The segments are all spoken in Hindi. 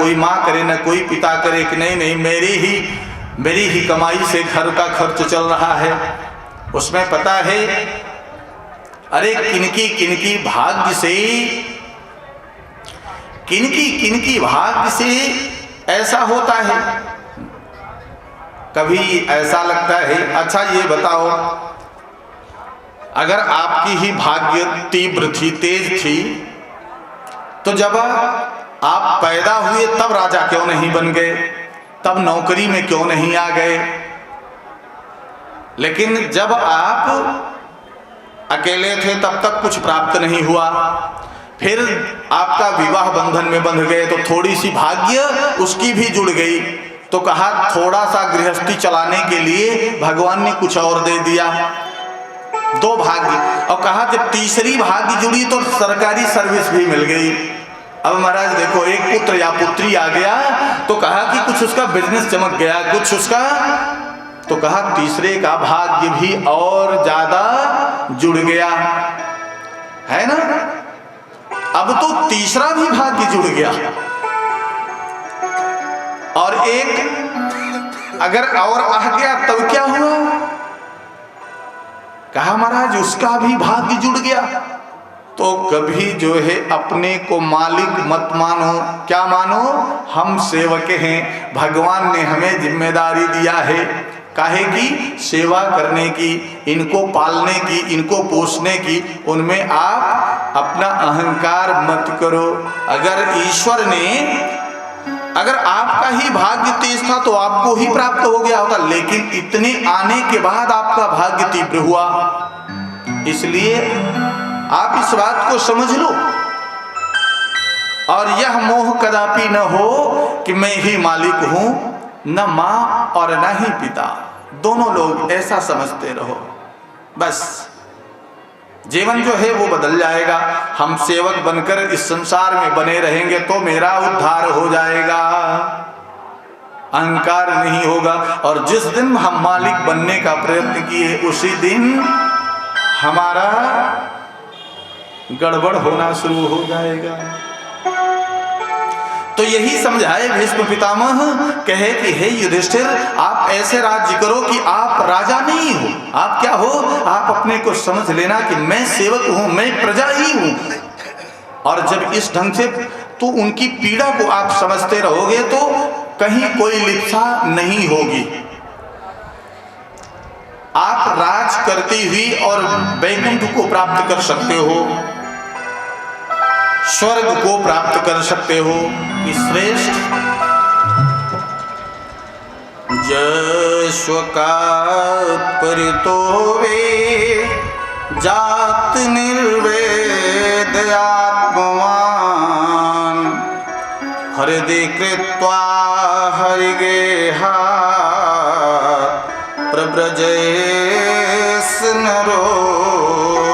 कोई माँ करे न कोई पिता करे कि नहीं नहीं मेरी ही कमाई से घर का खर्च चल रहा है। उसमें पता है अरे किनकी भाग्य से ऐसा होता है। कभी ऐसा लगता है, अच्छा ये बताओ, अगर आपकी ही भाग्य तीव्र थी, तेज थी, तो जब आप पैदा हुए तब राजा क्यों नहीं बन गए, तब नौकरी में क्यों नहीं आ गए? लेकिन जब आप अकेले थे तब तक कुछ प्राप्त नहीं हुआ, फिर आपका विवाह बंधन में बंध गए तो थोड़ी सी भाग्य उसकी भी जुड़ गई, तो कहा थोड़ा सा गृहस्थी चलाने के लिए भगवान ने कुछ और दे दिया, 2 भाग्य। और कहा जब तीसरी भाग्य जुड़ी तो सरकारी सर्विस भी मिल गई। अब महाराज देखो, एक पुत्र या पुत्री आ गया तो कहा कि कुछ उसका बिजनेस चमक गया, कुछ उसका, तो कहा तीसरे का भाग्य भी और ज्यादा जुड़ गया, है ना। अब तो तीसरा भी भाग्य जुड़ गया, और एक अगर और आ गया तब क्या हुआ? कहा महाराज उसका भी भाग्य जुड़ गया। तो कभी जो है अपने को मालिक मत मानो, क्या मानो, हम सेवक हैं, भगवान ने हमें जिम्मेदारी दिया है काहे की, सेवा करने की, इनको पालने की, इनको पोषने की। उनमें आप अपना अहंकार मत करो। अगर आपका ही भाग्य तेज था तो आपको ही प्राप्त हो गया होता, लेकिन इतने आने के बाद आपका भाग्य तीव्र हुआ। इसलिए आप इस बात को समझ लो, और यह मोह कदापि न हो कि मैं ही मालिक हूं, न मां और न ही पिता, दोनों लोग ऐसा समझते रहो। बस जीवन जो है वो बदल जाएगा। हम सेवक बनकर इस संसार में बने रहेंगे तो मेरा उद्धार हो जाएगा, अहंकार नहीं होगा। और जिस दिन हम मालिक बनने का प्रयत्न किए उसी दिन हमारा गड़बड़ होना शुरू हो जाएगा। तो यही समझाए भीष्म पितामह, कहे कि हे युधिष्ठिर, आप ऐसे राज्य करो कि आप राजा नहीं हो, आप क्या हो, आप अपने को समझ लेना कि मैं सेवक हूं, मैं प्रजा ही हूं। और जब इस ढंग से तो उनकी पीड़ा को आप समझते रहोगे तो कहीं कोई लिप्सा नहीं होगी। आप राज करती हुई और वैकुंठ को प्राप्त कर सकते हो, स्वर्ग को प्राप्त कर सकते हो कि श्रेष्ठ जश्वका परितो वे जात निर्वेद आत्मवान हृदय कृत्वा हरिगेहा प्रव्रजेस नरोत्तमः।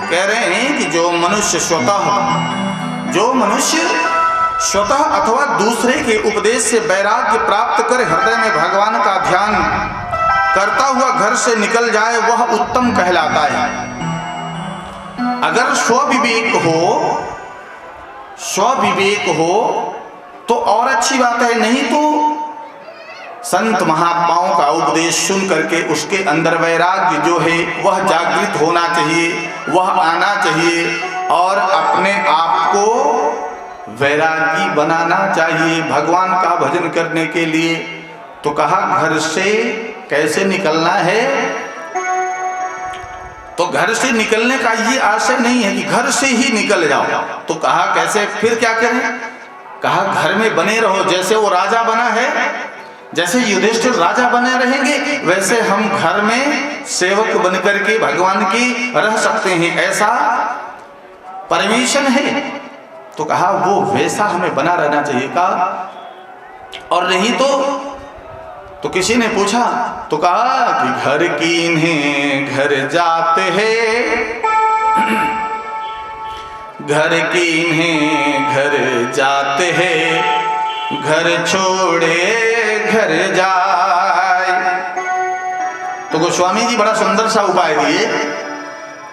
कह रहे हैं कि जो मनुष्य स्वतः अथवा दूसरे के उपदेश से वैराग्य प्राप्त कर हृदय में भगवान का ध्यान करता हुआ घर से निकल जाए वह उत्तम कहलाता है। अगर स्वविवेक हो तो और अच्छी बात है, नहीं तो संत महात्माओं का उपदेश सुन करके उसके अंदर वैराग्य जो है वह जागृत होना चाहिए, वह आना चाहिए और अपने आप को वैरागी बनाना चाहिए भगवान का भजन करने के लिए। तो कहा घर से कैसे निकलना है, तो घर से निकलने का ये आशय नहीं है कि घर से ही निकल जाओ। तो कहा कैसे, फिर क्या करें? कहा घर में बने रहो, जैसे वो राजा बना है, जैसे युधिष्ठिर राजा बने रहेंगे वैसे हम घर में सेवक बनकर के भगवान की रह सकते हैं, ऐसा परमिशन है। तो कहा वो वैसा हमें बना रहना चाहिए का, और नहीं तो किसी ने पूछा तो कहा कि घर की इन्हें घर जाते हैं, घर की इन्हें घर जाते हैं, घर छोड़े घर जाए। तो गोस्वामी जी बड़ा सुंदर सा उपाय दिए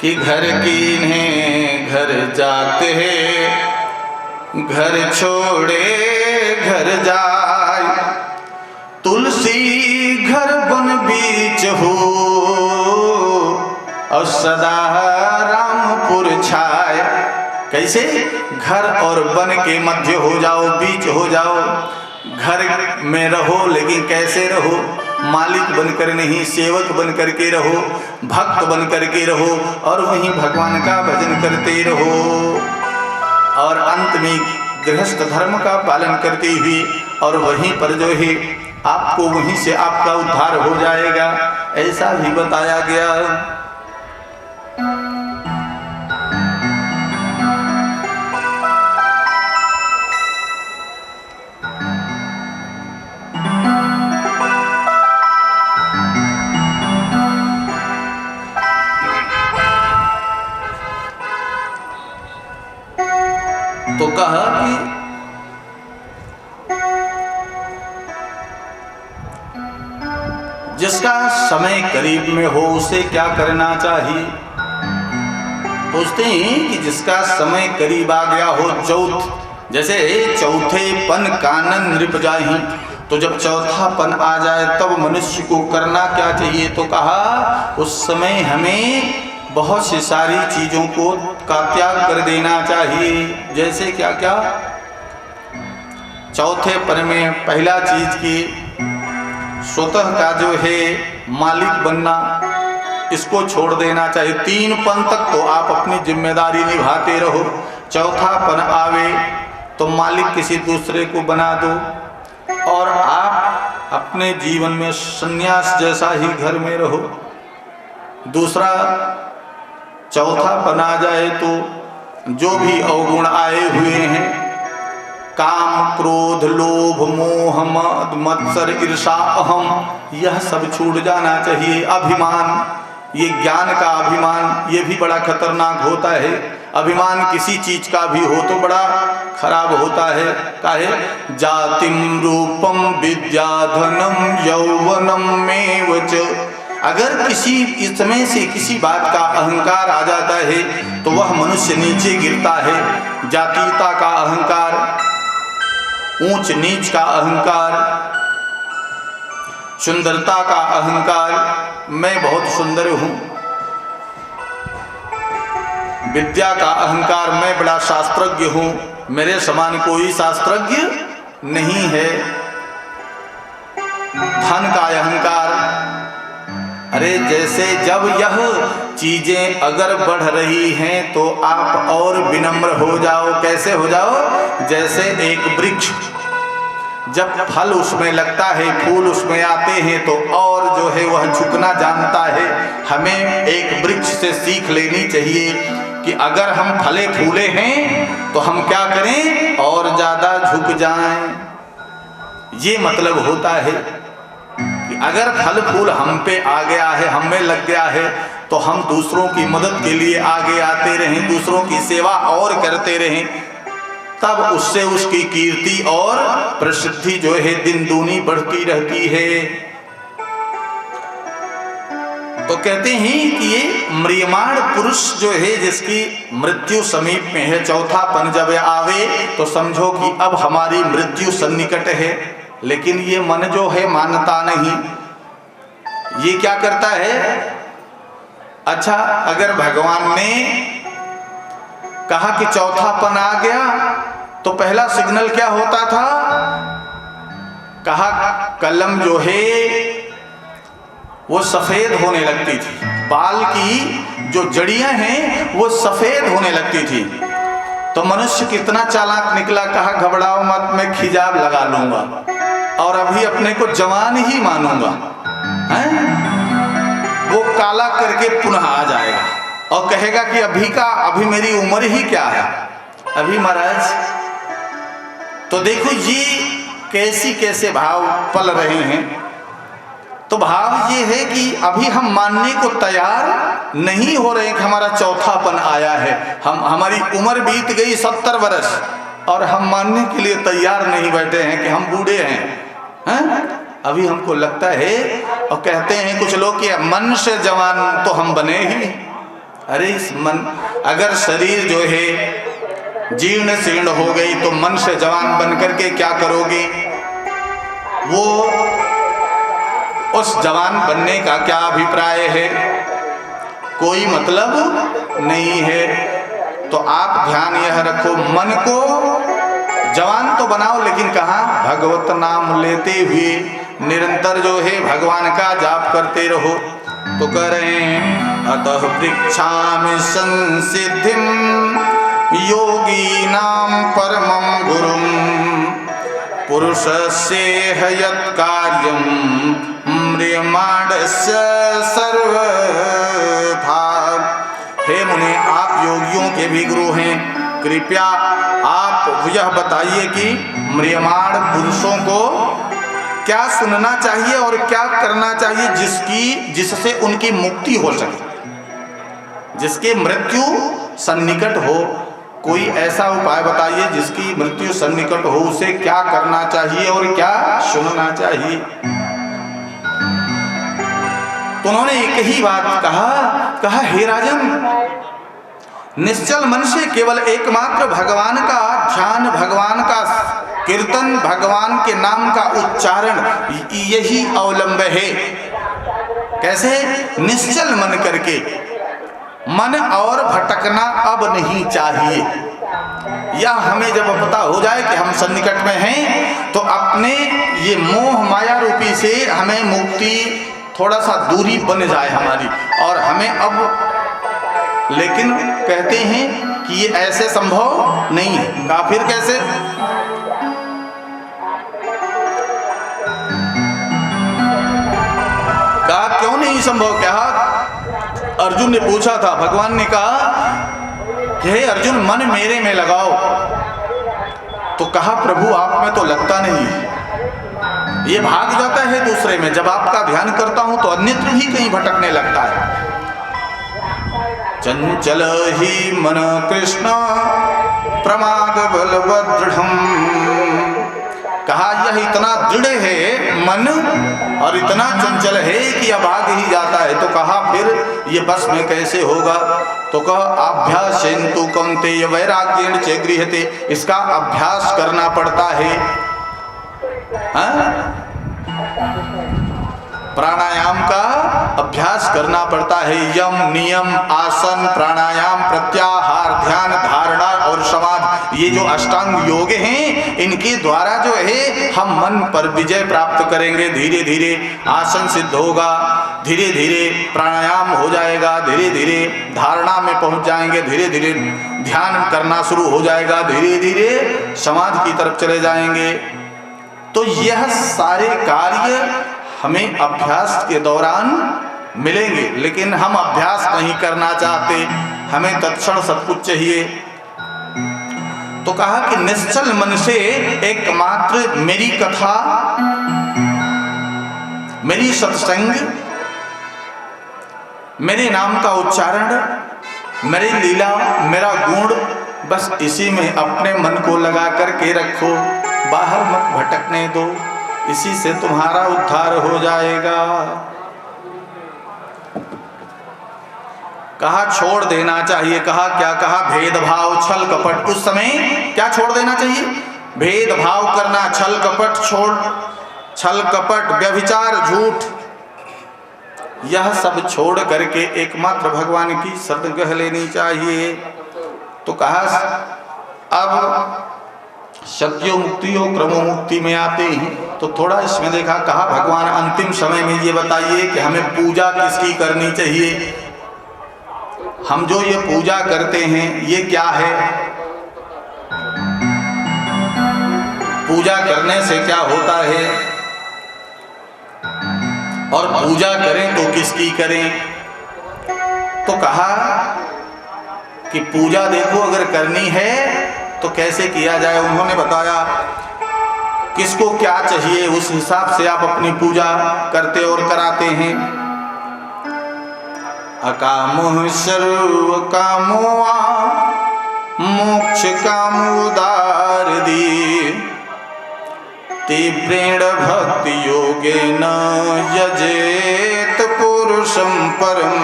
कि घर की इन्हें घर जाते हैं, घर छोड़े घर जाय, तुलसी घर बन बीच हो, और सदा रामपुर छाय। कैसे? घर और वन के मध्य हो जाओ, बीच हो जाओ। घर में रहो लेकिन कैसे रहो? मालिक बनकर नहीं, सेवक बन करके रहो, भक्त बन करके रहो, और वहीं भगवान का भजन करते रहो। और अंत में गृहस्थ धर्म का पालन करते हुए, और वहीं पर जो है आपको वहीं से आपका उद्धार हो जाएगा, ऐसा भी बताया गया। तो कहा कि जिसका समय करीब में हो उसे क्या करना चाहिए? पूछते हैं कि जिसका समय करीब आ गया हो, जैसे चौथे पन कानन नृप जाहि, तो जब चौथा पन आ जाए तब मनुष्य को करना क्या चाहिए? तो कहा उस समय हमें बहुत सी सारी चीजों को का त्याग कर देना चाहिए। जैसे क्या क्या? चौथे पन में पहला चीज की स्वतः का जो है मालिक बनना, इसको छोड़ देना चाहिए। 3 पन तक तो आप अपनी जिम्मेदारी निभाते रहो, चौथा पन आवे तो मालिक किसी दूसरे को बना दो, और आप अपने जीवन में संन्यास जैसा ही घर में रहो। दूसरा, चौथा पन आ जाए तो जो भी अवगुण आए हुए हैं, काम, क्रोध, लोभ, मोह, मद, मत्सर, ईर्षा, अहम, यह सब छूट जाना चाहिए। अभिमान, ये ज्ञान का अभिमान, ये भी बड़ा खतरनाक होता है। अभिमान किसी चीज का भी हो तो बड़ा खराब होता है। काहे? जातिम रूपम विद्या धनम यौवनम में वच। अगर किसी इसमें से किसी बात का अहंकार आ जाता है तो वह मनुष्य नीचे गिरता है। जातीयता का अहंकार, ऊंच नीच का अहंकार, सुंदरता का अहंकार, मैं बहुत सुंदर हूं, विद्या का अहंकार, मैं बड़ा शास्त्रज्ञ हूं, मेरे समान कोई शास्त्रज्ञ नहीं है, धन का अहंकार। अरे जैसे जब यह चीजें अगर बढ़ रही हैं तो आप और विनम्र हो जाओ। कैसे हो जाओ? जैसे एक वृक्ष जब फल उसमें लगता है, फूल उसमें आते हैं तो और जो है वह झुकना जानता है। हमें एक वृक्ष से सीख लेनी चाहिए कि अगर हम फले फूले हैं तो हम क्या करें? और ज्यादा झुक जाएं। ये मतलब होता है कि अगर फल फूल हम पे आ गया है, हम में लग गया है, तो हम दूसरों की मदद के लिए आगे आते रहें, दूसरों की सेवा और करते रहें, तब उससे उसकी कीर्ति और प्रसिद्धि जो है दिन दूनी बढ़ती रहती है। तो कहते हैं कि ये म्रियमाण पुरुष जो है जिसकी मृत्यु समीप में है, चौथा पन जब आवे तो समझो कि अब हमारी मृत्यु सन्निकट है। लेकिन ये मन जो है मानता नहीं, ये क्या करता है? अच्छा, अगर भगवान ने कहा कि चौथा पन आ गया तो पहला सिग्नल क्या होता था? कहा कलम जो है वो सफेद होने लगती थी, बाल की जो जड़ियां हैं वो सफेद होने लगती थी। तो मनुष्य कितना चालाक निकला, कहा घबराओ मत, मैं खिजाब लगा लूंगा और अभी अपने को जवान ही मानूंगा, हैं? वो काला करके पुनः आ जाएगा और कहेगा कि अभी मेरी उम्र ही क्या है अभी महाराज। तो देखो ये कैसे भाव पल रहे हैं। तो भाव ये है कि अभी हम मानने को तैयार नहीं हो रहे कि हमारा चौथापन आया है। हमारी उम्र बीत गई 70 वर्ष और हम मानने के लिए तैयार नहीं बैठे हैं कि हम बूढ़े हैं। अभी हमको लगता है, और कहते हैं कुछ लोग कि मन से जवान तो हम बने ही। अरे इस मन, अगर शरीर जो है जीर्ण शीर्ण हो गई तो मन से जवान बनकर के क्या करोगे? वो उस जवान बनने का क्या अभिप्राय है? कोई मतलब नहीं है। तो आप ध्यान यह रखो, मन को जवान तो बनाओ, लेकिन कहाँ? भगवत नाम लेते हुए निरंतर जो है भगवान का जाप करते रहो। तो कह रहे हैं अतः पृच्छामि संसिद्धिं योगीनां परमं गुरुं पुरुषस्य यत् कार्यं म्रियमाणस्य सर्वथा। हे मुने, आप योगियों के भी गुरु हैं, कृपया आप यह बताइए कि म्रियमाण पुरुषों को क्या सुनना चाहिए और क्या करना चाहिए जिससे उनकी मुक्ति हो सके, जिसकी मृत्यु सन्निकट हो। कोई ऐसा उपाय बताइए जिसकी मृत्यु सन्निकट हो, उसे क्या करना चाहिए और क्या सुनना चाहिए। तो उन्होंने एक ही बात कहा हे राजन, निश्चल मन से केवल एकमात्र भगवान का ध्यान, भगवान का कीर्तन, भगवान के नाम का उच्चारण, यही अवलंब है। कैसे? निश्चल मन करके, मन और भटकना अब नहीं चाहिए। या हमें जब पता हो जाए कि हम सन्निकट में हैं, तो अपने ये मोह माया रूपी से हमें मुक्ति, थोड़ा सा दूरी बन जाए हमारी, और हमें अब, लेकिन कहते हैं कि ये ऐसे संभव नहीं है। कहा फिर कैसे? कहा क्यों नहीं संभव? कहा अर्जुन ने पूछा था, भगवान ने कहा कि हे अर्जुन, मन मेरे में लगाओ। तो कहा प्रभु आप में तो लगता नहीं है, ये भाग जाता है दूसरे में। जब आपका ध्यान करता हूं तो अन्यत्र ही कहीं भटकने लगता है। चंचल ही मन कृष्ण प्रमाद बलवदृढ़म्। कहा यह इतना दृढ़ है मन, और इतना चंचल है कि अब भाग ही जाता है। तो कहा फिर ये बस में कैसे होगा? तो कहा अभ्यासेन्तु कौन्तेय वैराग्येण च गृह्यते। इसका अभ्यास करना पड़ता है। प्राणायाम का अभ्यास करना पड़ता है। यम, नियम, आसन, प्राणायाम, प्रत्याहार, ध्यान, धारणा और समाधि, ये जो अष्टांग योग हैं, इनके द्वारा जो है हम मन पर विजय प्राप्त करेंगे। धीरे धीरे आसन सिद्ध होगा, धीरे धीरे प्राणायाम हो जाएगा, धीरे धीरे धारणा में पहुंच जाएंगे, धीरे धीरे ध्यान करना शुरू हो जाएगा, धीरे धीरे समाधि की तरफ चले जाएंगे। तो यह सारे कार्य हमें अभ्यास के दौरान मिलेंगे, लेकिन हम अभ्यास नहीं करना चाहते, हमें तत्क्षण सब कुछ चाहिए। तो कहा कि निश्चल मन से एकमात्र मेरी कथा, मेरी सत्संग, मेरे नाम का उच्चारण, मेरी लीला, मेरा गुण, बस इसी में अपने मन को लगा करके रखो, बाहर मत भटकने दो, इसी से तुम्हारा उद्धार हो जाएगा। कहा छोड़ देना चाहिए। कहा क्या? कहा भेदभाव, छल कपट। उस समय क्या छोड़ देना चाहिए? भेदभाव करना, छल कपट छोड़, छल कपट, व्यभिचार, झूठ, यह सब छोड़ करके एकमात्र भगवान की शरण कह लेनी चाहिए। तो कहा अब शक्तियों मुक्तियों क्रमो मुक्ति में आते हैं, तो थोड़ा इसमें देखा। कहा भगवान अंतिम समय में ये बताइए कि हमें पूजा किसकी करनी चाहिए। हम जो ये पूजा करते हैं ये क्या है? पूजा करने से क्या होता है, और पूजा करें तो किसकी करें? तो कहा कि पूजा देखो अगर करनी है तो कैसे किया जाए। उन्होंने बताया किसको क्या चाहिए, उस हिसाब से आप अपनी पूजा करते और कराते हैं। अकामो सर्व कामो मोक्ष कामोदार दी तीव्रेण भक्ति योगेन यजेत पुरुषं परम।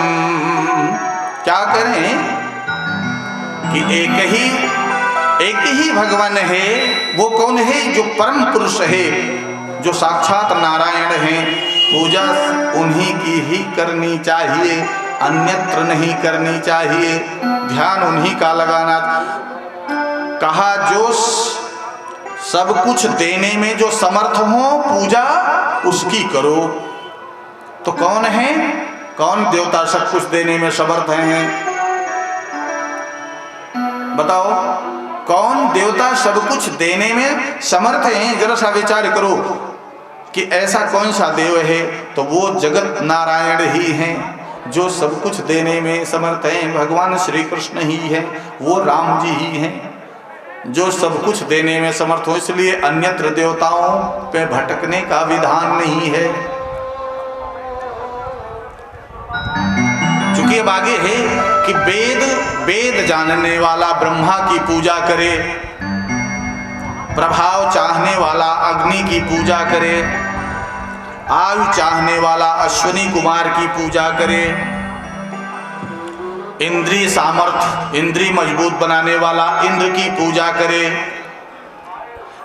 क्या करें कि एक ही एक ही भगवान है। वो कौन है? जो परम पुरुष है, जो साक्षात नारायण हैं। पूजा उन्हीं की ही करनी चाहिए, अन्यत्र नहीं करनी चाहिए। ध्यान उन्हीं का लगाना। कहा जो सब कुछ देने में जो समर्थ हो, पूजा उसकी करो। तो कौन है? कौन देवता सब कुछ देने में समर्थ हैं? बताओ, कौन देवता सब कुछ देने में समर्थ हैं? जरा सा विचार करो कि ऐसा कौन सा देव है। तो वो जगत नारायण ही हैं, जो सब कुछ देने में समर्थ हैं। भगवान श्री कृष्ण ही है, वो राम जी ही हैं, जो सब कुछ देने में समर्थ हो। इसलिए अन्यत्र देवताओं पे भटकने का विधान नहीं है। चूंकि अब आगे है कि वेद जानने वाला ब्रह्मा की पूजा करे, प्रभाव चाहने वाला अग्नि की पूजा करे, आयु चाहने वाला अश्विनी कुमार की पूजा करे, इंद्रिय सामर्थ्य, इंद्रिय मजबूत बनाने वाला इंद्र की पूजा करे,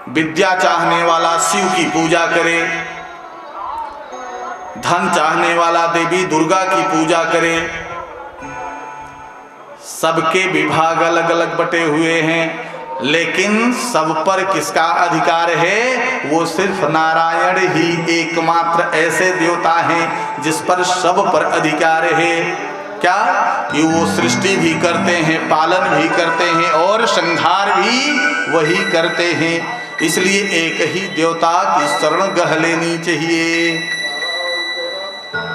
विद्या चाहने वाला शिव की पूजा करे, धन चाहने वाला देवी दुर्गा की पूजा करे। सबके विभाग अलग अलग बटे हुए हैं, लेकिन सब पर किसका अधिकार है? वो सिर्फ नारायण ही एकमात्र ऐसे देवता हैं जिस पर सब पर अधिकार है। क्या? कि वो सृष्टि भी करते हैं, पालन भी करते हैं और संहार भी वही करते हैं। इसलिए एक ही देवता की शरण गह लेनी चाहिए।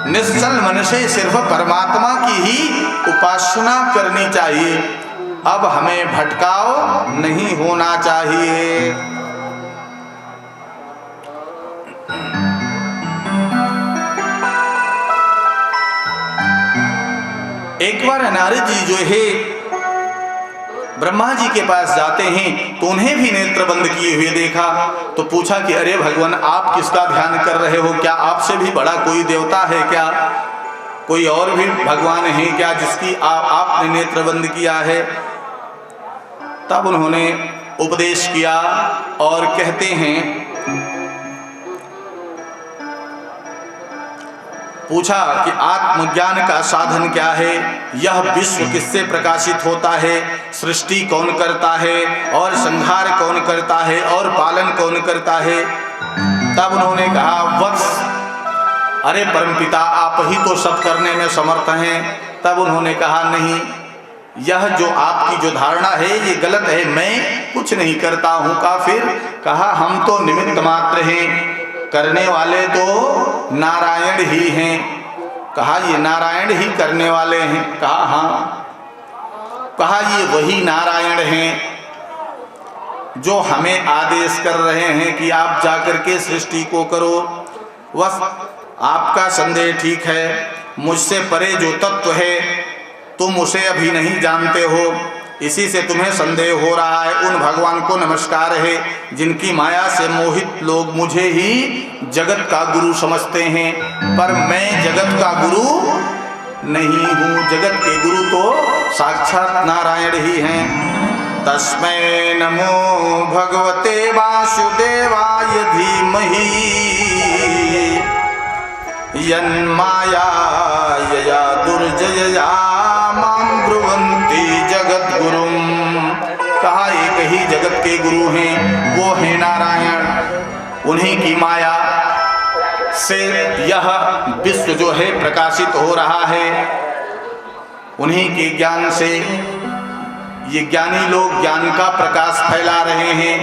निश्चल मन से सिर्फ परमात्मा की ही उपासना करनी चाहिए। अब हमें भटकाव नहीं होना चाहिए। एक बार नारद जी जो है ब्रह्मा जी के पास जाते हैं तो उन्हें भी नेत्र बंद किए हुए देखा। तो पूछा कि अरे भगवान, आप किसका ध्यान कर रहे हो? क्या आपसे भी बड़ा कोई देवता है क्या? कोई और भी भगवान है क्या जिसकी आपने नेत्र बंद किया है? तब उन्होंने उपदेश किया और कहते हैं, पूछा कि आत्मज्ञान का साधन क्या है? यह विश्व किससे प्रकाशित होता है? सृष्टि कौन करता है और संहार कौन करता है और पालन कौन करता है? तब उन्होंने कहा, वत्स, अरे परमपिता, आप ही तो सब करने में समर्थ हैं। तब उन्होंने कहा, नहीं, यह जो आपकी जो धारणा है ये गलत है, मैं कुछ नहीं करता हूँ। का फिर कहा, हम तो निमित्त मात्र हैं, करने वाले तो नारायण ही हैं। कहा, ये नारायण ही करने वाले हैं? कहा, हाँ। कहा, ये वही नारायण हैं जो हमें आदेश कर रहे हैं कि आप जाकर के सृष्टि को करो। बस आपका संदेह ठीक है, मुझसे परे जो तत्व है तुम उसे अभी नहीं जानते हो, इसी से तुम्हें संदेह हो रहा है। उन भगवान को नमस्कार है जिनकी माया से मोहित लोग मुझे ही जगत का गुरु समझते हैं, पर मैं जगत का गुरु नहीं हूँ। जगत के गुरु तो साक्षात नारायण ही हैं। तस्मै नमो भगवते वासुदेवाय धीमहि यन्मायाया दुर्जयया मां ब्रुवन्ति जगद्गुरुम्। कहा, एक ही जगत के गुरु हैं, वो है नारायण। उन्हीं की माया से यह विश्व जो है प्रकाशित हो रहा है। उन्हीं के ज्ञान से ये ज्ञानी लोग ज्ञान का प्रकाश फैला रहे हैं।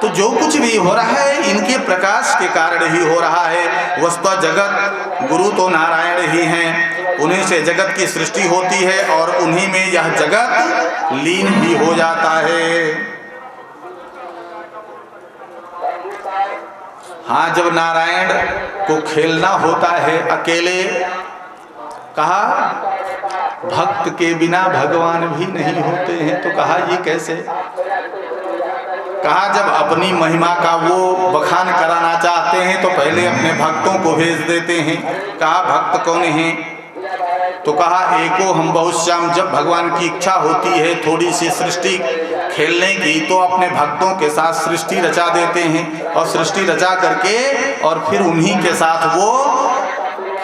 तो जो कुछ भी हो रहा है इनके प्रकाश के कारण ही हो रहा है। वस्तुतः जगत गुरु तो नारायण ही हैं, उन्हीं से जगत की सृष्टि होती है और उन्हीं में यह जगत लीन भी हो जाता है। हाँ, जब नारायण को खेलना होता है अकेले, कहा भक्त के बिना भगवान भी नहीं होते हैं। तो कहा, ये कैसे? कहा, जब अपनी महिमा का वो बखान कराना चाहते हैं तो पहले अपने भक्तों को भेज देते हैं। कहा, भक्त कौन हैं? तो कहा एको हम बहुश्याम, जब भगवान की इच्छा होती है थोड़ी सी सृष्टि खेलने की तो अपने भक्तों के साथ सृष्टि रचा देते हैं, और सृष्टि रचा करके और फिर उन्हीं के साथ वो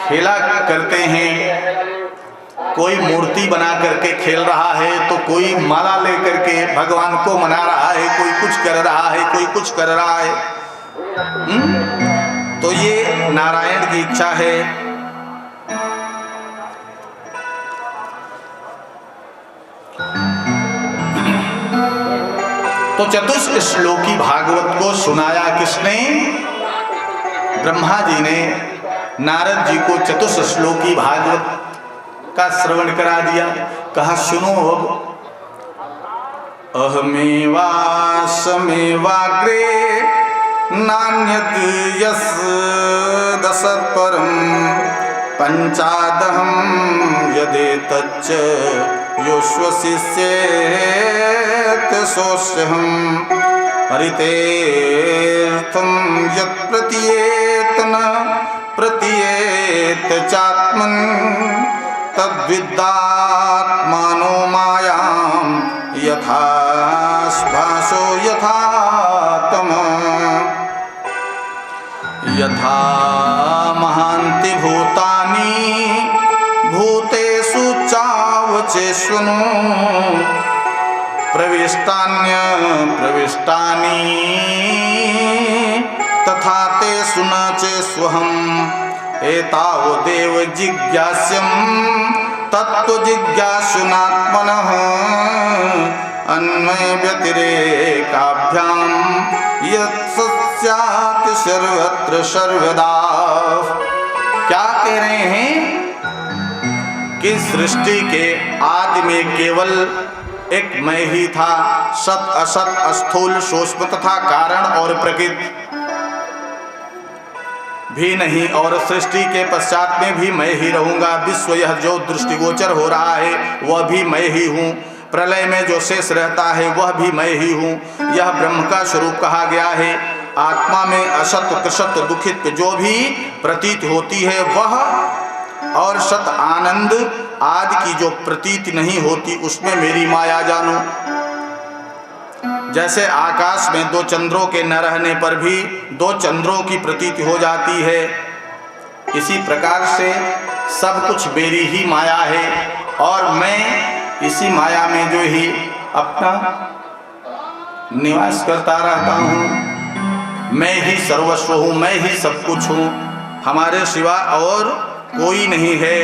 खेला करते हैं। कोई मूर्ति बना करके खेल रहा है तो कोई माला लेकर के भगवान को मना रहा है, कोई कुछ कर रहा है, कोई कुछ कर रहा है। तो ये नारायण की इच्छा है। तो चतुश्लोकी भागवत को सुनाया किसने? ब्रह्मा जी ने नारद जी को चतुश्लोकी भागवत का श्रवण करा दिया। कहा सुनो अब, अहमेवासमेवाग्रे नान्यत यस दशत्परम पंचादहम यदेतच्च योश्वसिष्येत सोऽस्यहम् हरितेऽर्थं यत् प्रतीयेत न प्रतीयेत चात्मन् तद्विद्यात्मानो मायां यथा भासो यथा यथा महान्ति भूतानि भूतेषु चावचेष्वनु प्रविष्टान्य प्रविष्टानि तथा तेषु न चेष्वहम् एतावदेव जिज्ञास्यं तत्त्वजिज्ञासुनात्मनः अन्वय व्यतिरेकाभ्यां यत् स्यात् सर्वत्र सर्वदा। क्या कह रहे हैं कि सृष्टि के आदि में केवल एक मैं ही था, सत असत स्थूल सूक्ष्म तथा कारण और प्रकृति भी नहीं, और सृष्टि के पश्चात में भी मैं ही रहूंगा। विश्व यह जो दृष्टिगोचर हो रहा है वह भी मैं ही हूँ, प्रलय में जो शेष रहता है वह भी मैं ही हूँ। यह ब्रह्म का स्वरूप कहा गया है। आत्मा में असत कृषत दुखित जो भी प्रतीत होती है वह, और सत आनंद आदि की जो प्रतीत नहीं होती उसमें मेरी माया जानो। जैसे आकाश में दो चंद्रों के न रहने पर भी दो चंद्रों की प्रतीति हो जाती है, इसी प्रकार से सब कुछ मेरी ही माया है, और मैं इसी माया में जो ही अपना निवास करता रहता हूँ। मैं ही सर्वस्व हूँ, मैं ही सब कुछ हूँ, हमारे सिवा और कोई नहीं है।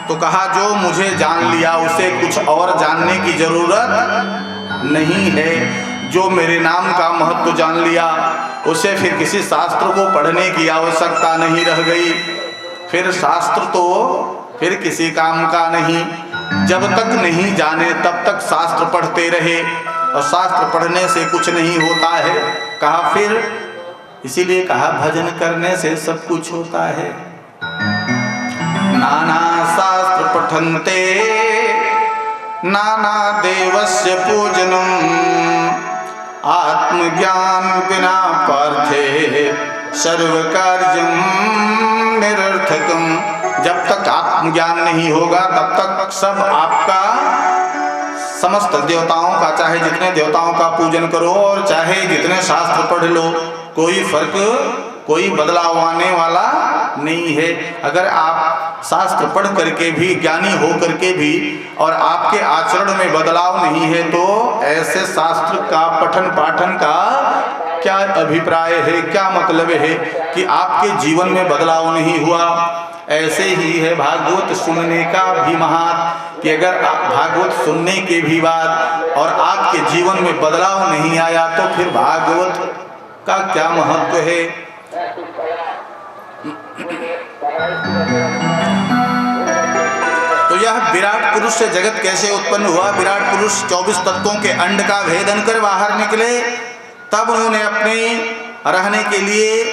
तो कहा जो मुझे जान लिया उसे कुछ और जानने की जरूरत नहीं है। जो मेरे नाम का महत्व जान लिया उसे फिर किसी शास्त्र को पढ़ने की आवश्यकता नहीं रह गई। फिर शास्त्र तो फिर किसी काम का नहीं। जब तक नहीं जाने तब तक शास्त्र पढ़ते रहे, और शास्त्र पढ़ने से कुछ नहीं होता है। कहा फिर इसीलिए कहा भजन करने से सब कुछ होता है। नाना शास्त्र पठन्ते नाना देवस्य पूजनम् आत्मज्ञान बिना पार्थे सर्व कार्यम निरर्थकम। जब तक आत्मज्ञान नहीं होगा तब तक सब आपका समस्त देवताओं का, चाहे जितने देवताओं का पूजन करो और चाहे जितने शास्त्र पढ़ लो, कोई फर्क, कोई बदलाव आने वाला नहीं है। अगर आप शास्त्र पढ़ करके भी, ज्ञानी हो करके भी, और आपके आचरण में बदलाव नहीं है तो ऐसे शास्त्र का पठन पाठन का क्या अभिप्राय है, क्या मतलब है कि आपके जीवन में बदलाव नहीं हुआ। ऐसे ही है भागवत सुनने का भी महत्व, कि अगर भागवत सुनने के भी बाद और आपके जीवन में बदलाव नहीं आया तो फिर भागवत का क्या महत्व है। तो यह विराट पुरुष से जगत कैसे उत्पन्न हुआ। विराट पुरुष 24 तत्वों के अंड का भेदन कर बाहर निकले, तब उन्होंने अपने रहने के लिए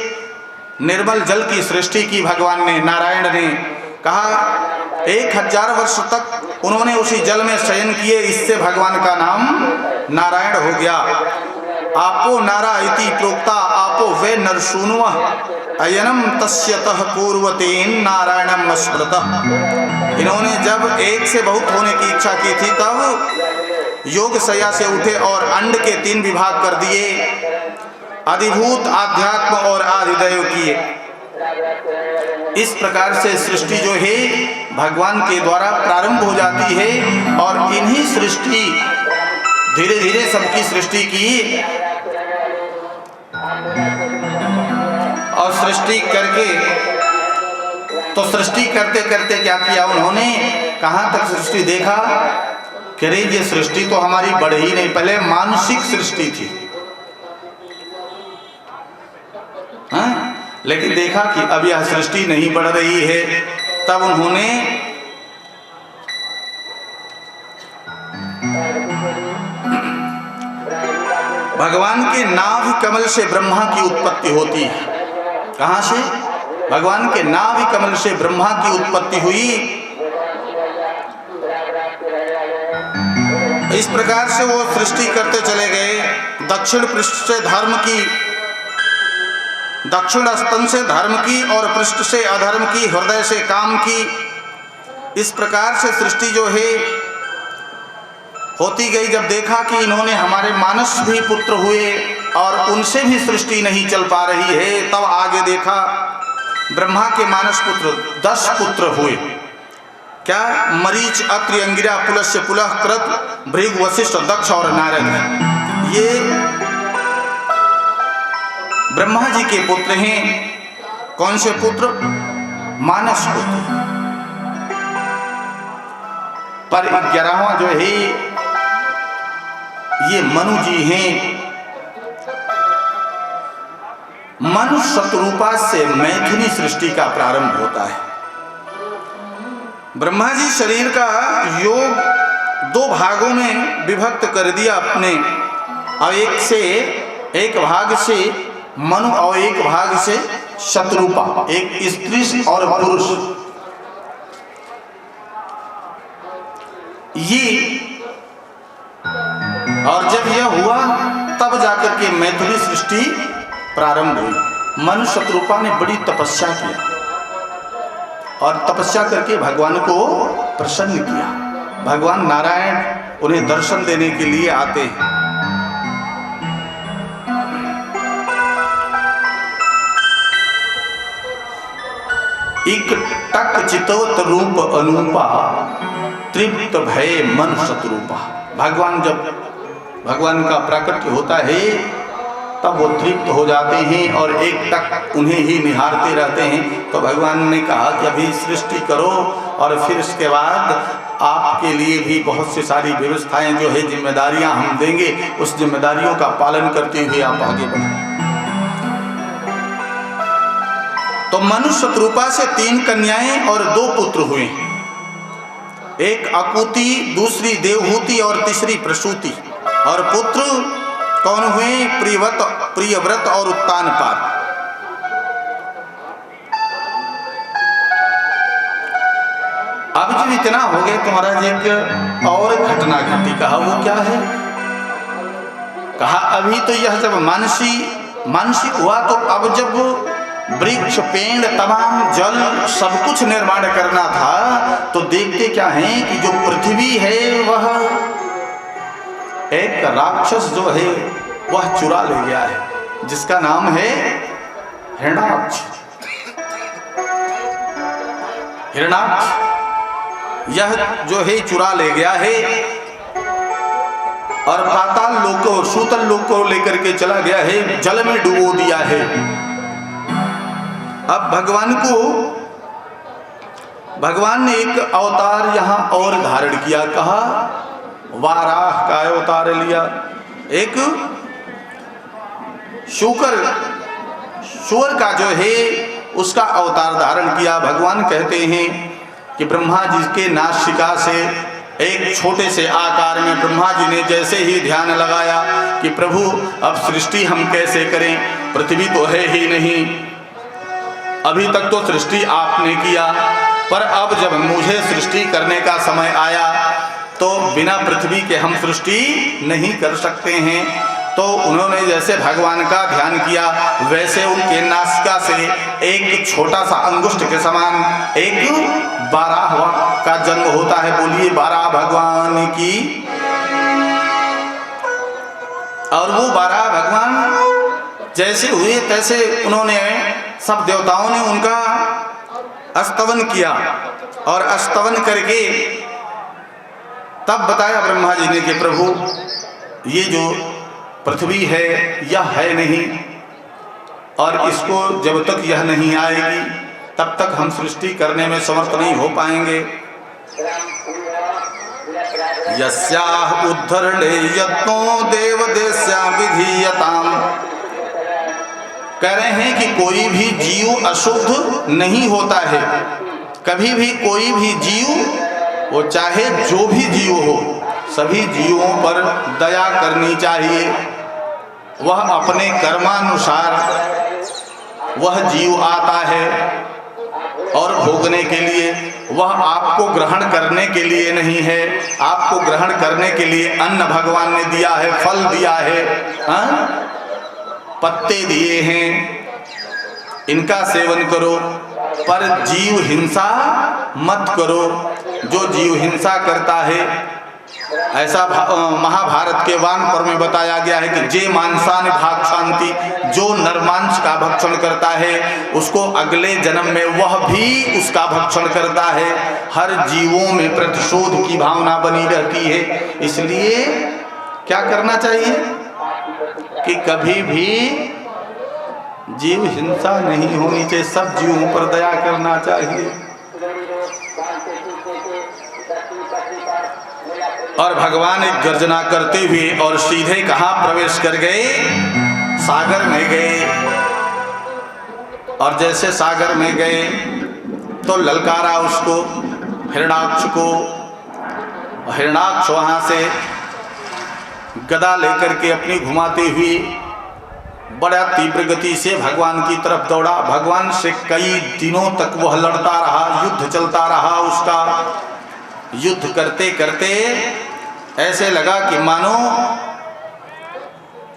निर्मल जल की सृष्टि की। भगवान ने, नारायण ने कहा 1000 वर्ष तक उन्होंने उसी जल में शयन किए, इससे भगवान का नाम नारायण हो गया। आपो नारा इति प्रोक्ता आपो वे नरसूनुः। अयनम तस्यतः पूर्वतेन नारायणम स्मृतः। इन्होंने जब एक से बहुत होने की इच्छा की थी तब योग शैया से उठे और अंड के 3 विभाग कर दिए, अधिभूत, आध्यात्म और आदिदैव किए। इस प्रकार से सृष्टि जो है भगवान के द्वारा प्रारंभ हो जाती है और इन्हीं सृष्टि धीरे धीरे सबकी सृष्टि की और सृष्टि करके तो सृष्टि करते करते क्या किया उन्होंने, कहां तक सृष्टि देखा कि रे ये सृष्टि तो हमारी बढ़ ही नहीं, पहले मानसिक सृष्टि थी, हाँ? लेकिन देखा कि अब यह सृष्टि नहीं बढ़ रही है, तब उन्होंने भगवान के नाभि कमल से ब्रह्मा की उत्पत्ति होती है। कहां से? भगवान के नाभि कमल से ब्रह्मा की उत्पत्ति हुई। इस प्रकार से वो सृष्टि करते चले गए। दक्षिण पृष्ठ से धर्म की, दक्षिण स्तन से धर्म की और पृष्ठ से अधर्म की, हृदय से काम की। इस प्रकार से सृष्टि जो है होती गई। जब देखा कि इन्होंने हमारे मानस भी पुत्र हुए और उनसे भी सृष्टि नहीं चल पा रही है, तब आगे देखा ब्रह्मा के मानस पुत्र 10 पुत्र हुए। क्या? मरीच, अत्रि, अंगिरा, पुलस्त्य, पुलह, कृत, भृगु, वशिष्ठ, दक्ष और नारद। ये ब्रह्मा जी के पुत्र हैं। कौन से पुत्र? मानस पुत्र। पर 11वां जो है ये मनु जी हैं। मनु शतरूपा से मैथिली सृष्टि का प्रारंभ होता है। ब्रह्मा जी शरीर का योग 2 भागों में विभक्त कर दिया अपने, और एक भाग से मनु और एक भाग से शतरूपा, एक स्त्री और पुरुष। ये और जब यह हुआ तब जाकर के मैथिली सृष्टि प्रारंभ हुई। मनु शतरूपा ने बड़ी तपस्या किया और तपस्या करके भगवान को प्रसन्न किया। भगवान नारायण उन्हें दर्शन देने के लिए आते हैं। एक टक चितोत रूप अनूपा, तृप्त भय मन शतरूपा। भगवान जब भगवान का प्राकट्य होता है तब वो तृप्त हो जाते हैं और एक टक उन्हें ही निहारते रहते हैं। तो भगवान ने कहा कि अभी सृष्टि करो और फिर इसके बाद आपके लिए भी बहुत सी सारी व्यवस्थाएं जो है, जिम्मेदारियां हम देंगे, उस जिम्मेदारियों का पालन करते हुए आप आगे बढ़ें। तो मनु शतरूपा से 3 कन्याएं और 2 पुत्र हुए। एक अकुति, दूसरी देवहूति और तीसरी प्रसूति। और पुत्र कौन हुए? प्रियव्रत और उत्तानपाद। अब जब इतना हो गया तो महाराज एक और घटना घटी। कहा वो क्या है? कहा अभी तो यह जब मानसिक हुआ तो अब जब वृक्ष, पेड़, तमाम जल सब कुछ निर्माण करना था, तो देखते क्या है कि जो पृथ्वी है वह एक राक्षस जो है वह चुरा ले गया है, जिसका नाम है हिरण्याक्ष। यह जो है चुरा ले गया है और पाताल लोक को, सूतल लोक को लेकर के चला गया है, जल में डुबो दिया है। अब भगवान ने एक अवतार यहाँ और धारण किया। कहा वाराह का अवतार लिया, एक शुकर का जो है उसका अवतार धारण किया। भगवान कहते हैं कि ब्रह्मा जी के नासिका से एक छोटे से आकार में ब्रह्मा जी ने जैसे ही ध्यान लगाया कि प्रभु अब सृष्टि हम कैसे करें, पृथ्वी तो है ही नहीं, अभी तक तो सृष्टि आपने किया, पर अब जब मुझे सृष्टि करने का समय आया तो बिना पृथ्वी के हम सृष्टि नहीं कर सकते हैं। तो उन्होंने जैसे भगवान का ध्यान किया, वैसे उनके नासिका से एक छोटा सा अंगुष्ठ के समान एक बारह का जन्म होता है। बोलिए बारह भगवान की। और वो बारह भगवान जैसे हुए तैसे उन्होंने सब देवताओं ने उनका स्तवन किया, और स्तवन करके तब बताया ब्रह्मा जी ने कि प्रभु ये जो पृथ्वी है यह है नहीं, और इसको जब तक यह नहीं आएगी तब तक हम सृष्टि करने में समर्थ नहीं हो पाएंगे। यस्याह उद्धरणे यत्नो देवदेस्या विधीयताम। कह रहे हैं कि कोई भी जीव अशुद्ध नहीं होता है। कभी भी कोई भी जीव, वो चाहे जो भी जीव हो, सभी जीवों पर दया करनी चाहिए। वह अपने कर्मानुसार वह जीव आता है और भोगने के लिए, वह आपको ग्रहण करने के लिए नहीं है। आपको ग्रहण करने के लिए अन्न भगवान ने दिया है, फल दिया है, पत्ते दिए हैं, इनका सेवन करो, पर जीव हिंसा मत करो। जो जीव हिंसा करता है, ऐसा महाभारत के वान पर में बताया गया है कि जे मांसान भाग शांति, जो नरमांस का भक्षण करता है उसको अगले जन्म में वह भी उसका भक्षण करता है। हर जीवों में प्रतिशोध की भावना बनी रहती है। इसलिए क्या करना चाहिए कि कभी भी जीव हिंसा नहीं होनी चाहिए, सब जीवों पर दया करना चाहिए। और भगवान एक गर्जना करते हुए और सीधे कहाँ प्रवेश कर गए? सागर में गए। और जैसे सागर में गए तो ललकारा उसको, हिरणाक्ष को। हिरणाक्ष वहाँ से गदा लेकर के अपनी घुमाते हुए बड़ा तीव्र गति से भगवान की तरफ दौड़ा। भगवान से कई दिनों तक वह लड़ता रहा, युद्ध चलता रहा उसका। युद्ध करते करते ऐसे लगा कि मानो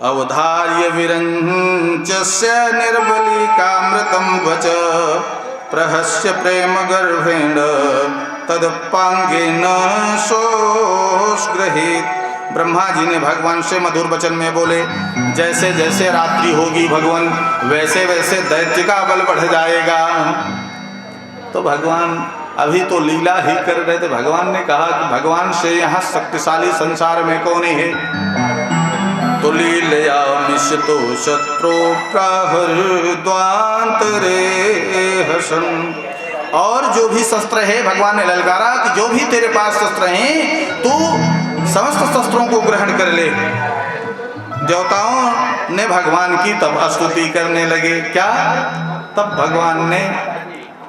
अवधार्य विरंचस्य निर्बलिकामृतं वच प्रहस्य प्रेम गर्भेण तदपांगेन सोऽस्गृहीत। ब्रह्मा जी ने भगवान से मधुर वचन में बोले, जैसे जैसे रात्रि होगी भगवान, वैसे वैसे दैत्य का बल बढ़ जाएगा। तो भगवान अभी तो लीला ही कर रहे थे। भगवान ने कहा कि भगवान से यहाँ शक्तिशाली संसार में कौन है? तो लीलया मिश्तो शत्रु प्रहृद्वांतरे हसन। और जो भी शस्त्र है, भगवान ने ललकारा कि जो भी तेरे पास शस्त्र हैं तू समस्त शस्त्रों को ग्रहण कर ले। देवताओं ने भगवान की तब स्तुति करने लगे। क्या? तब भगवान ने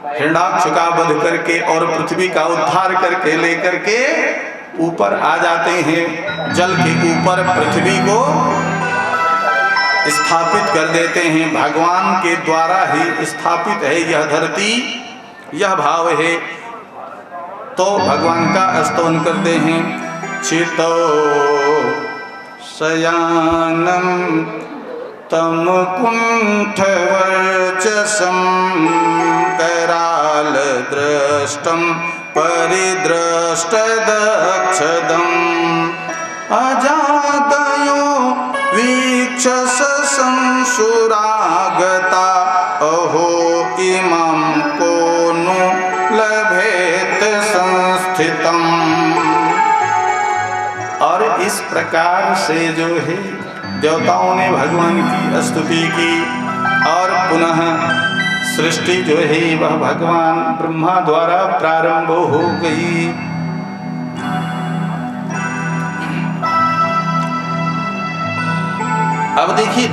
हिरणाक्ष का वध करके और पृथ्वी का उद्धार करके लेकर के ऊपर आ जाते हैं। जल के ऊपर पृथ्वी को स्थापित कर देते हैं। भगवान के द्वारा ही स्थापित है यह धरती, यह भाव है। तो भगवान का स्तवन करते हैं। चितो शयानम तम कुंठ वर्चसम कराल दृष्टम परिदृष्ट दक्षदम अजादयो वीक्षस संसुरागता अहो इमं को नु लभेत संस्थितम। और इस प्रकार से जो है देवताओं ने भगवान की स्तुति की और पुनः सृष्टि जो है वह भगवान ब्रह्मा द्वारा प्रारंभ हो गई। अब देखिए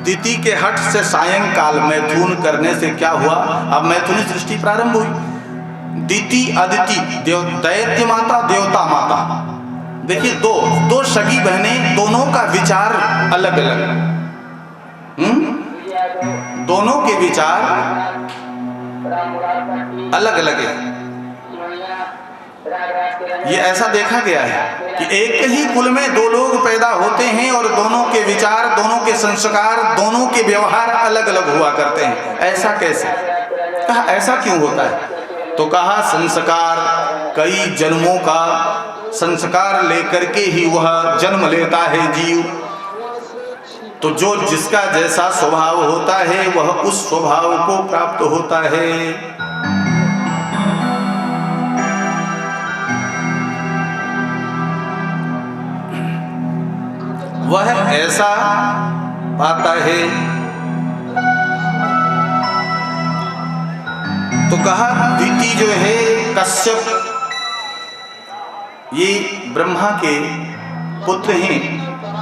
दिति के हट से सायंकाल मैथुन करने से क्या हुआ? अब मैथुनी सृष्टि प्रारंभ हुई। दिति अदिति, दैत्य माता देवता माता। देखिए दो सगी बहनें, दोनों का विचार अलग अलग, दोनों के विचार अलग अलग है। ये ऐसा देखा गया है कि एक ही कुल में दो लोग पैदा होते हैं और दोनों के विचार, दोनों के संस्कार, दोनों के व्यवहार अलग अलग हुआ करते हैं। ऐसा कैसे? कहा ऐसा क्यों होता है? तो कहा संस्कार कई जन्मों का संस्कार लेकर के ही वह जन्म लेता है जीव। तो जो जिसका जैसा स्वभाव होता है वह उस स्वभाव को प्राप्त होता है। वह ऐसा पाता है। तो कहा दिति जो है कश्यप, ये ब्रह्मा के पुत्र हैं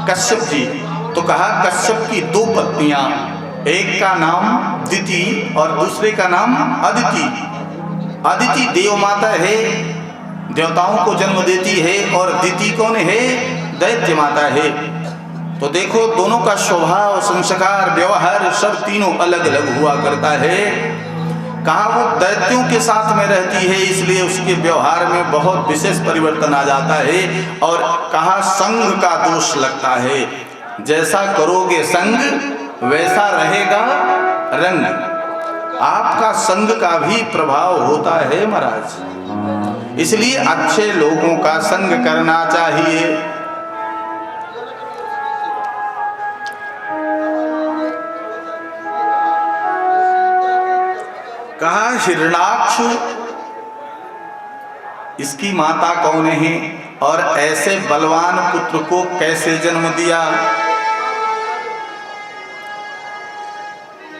कश्यप जी। तो कहा कश्यप की दो पत्नियां, एक का नाम दिति और दूसरे का नाम अदिति। अदिति देव माता है, देवताओं को जन्म देती है, और दिति कौन है? दैत्य माता है। तो देखो दोनों का स्वभाव, संस्कार, व्यवहार सब तीनों अलग अलग हुआ करता है। कहा वो दैत्यों के साथ में रहती है, इसलिए उसके व्यवहार में बहुत विशेष परिवर्तन आ जाता है। और कहा संग का दोष लगता है, जैसा करोगे संग वैसा रहेगा रंग। आपका संग का भी प्रभाव होता है महाराज, इसलिए अच्छे लोगों का संग करना चाहिए। कहा हिरणाक्ष इसकी माता कौन है और ऐसे बलवान पुत्र को कैसे जन्म दिया?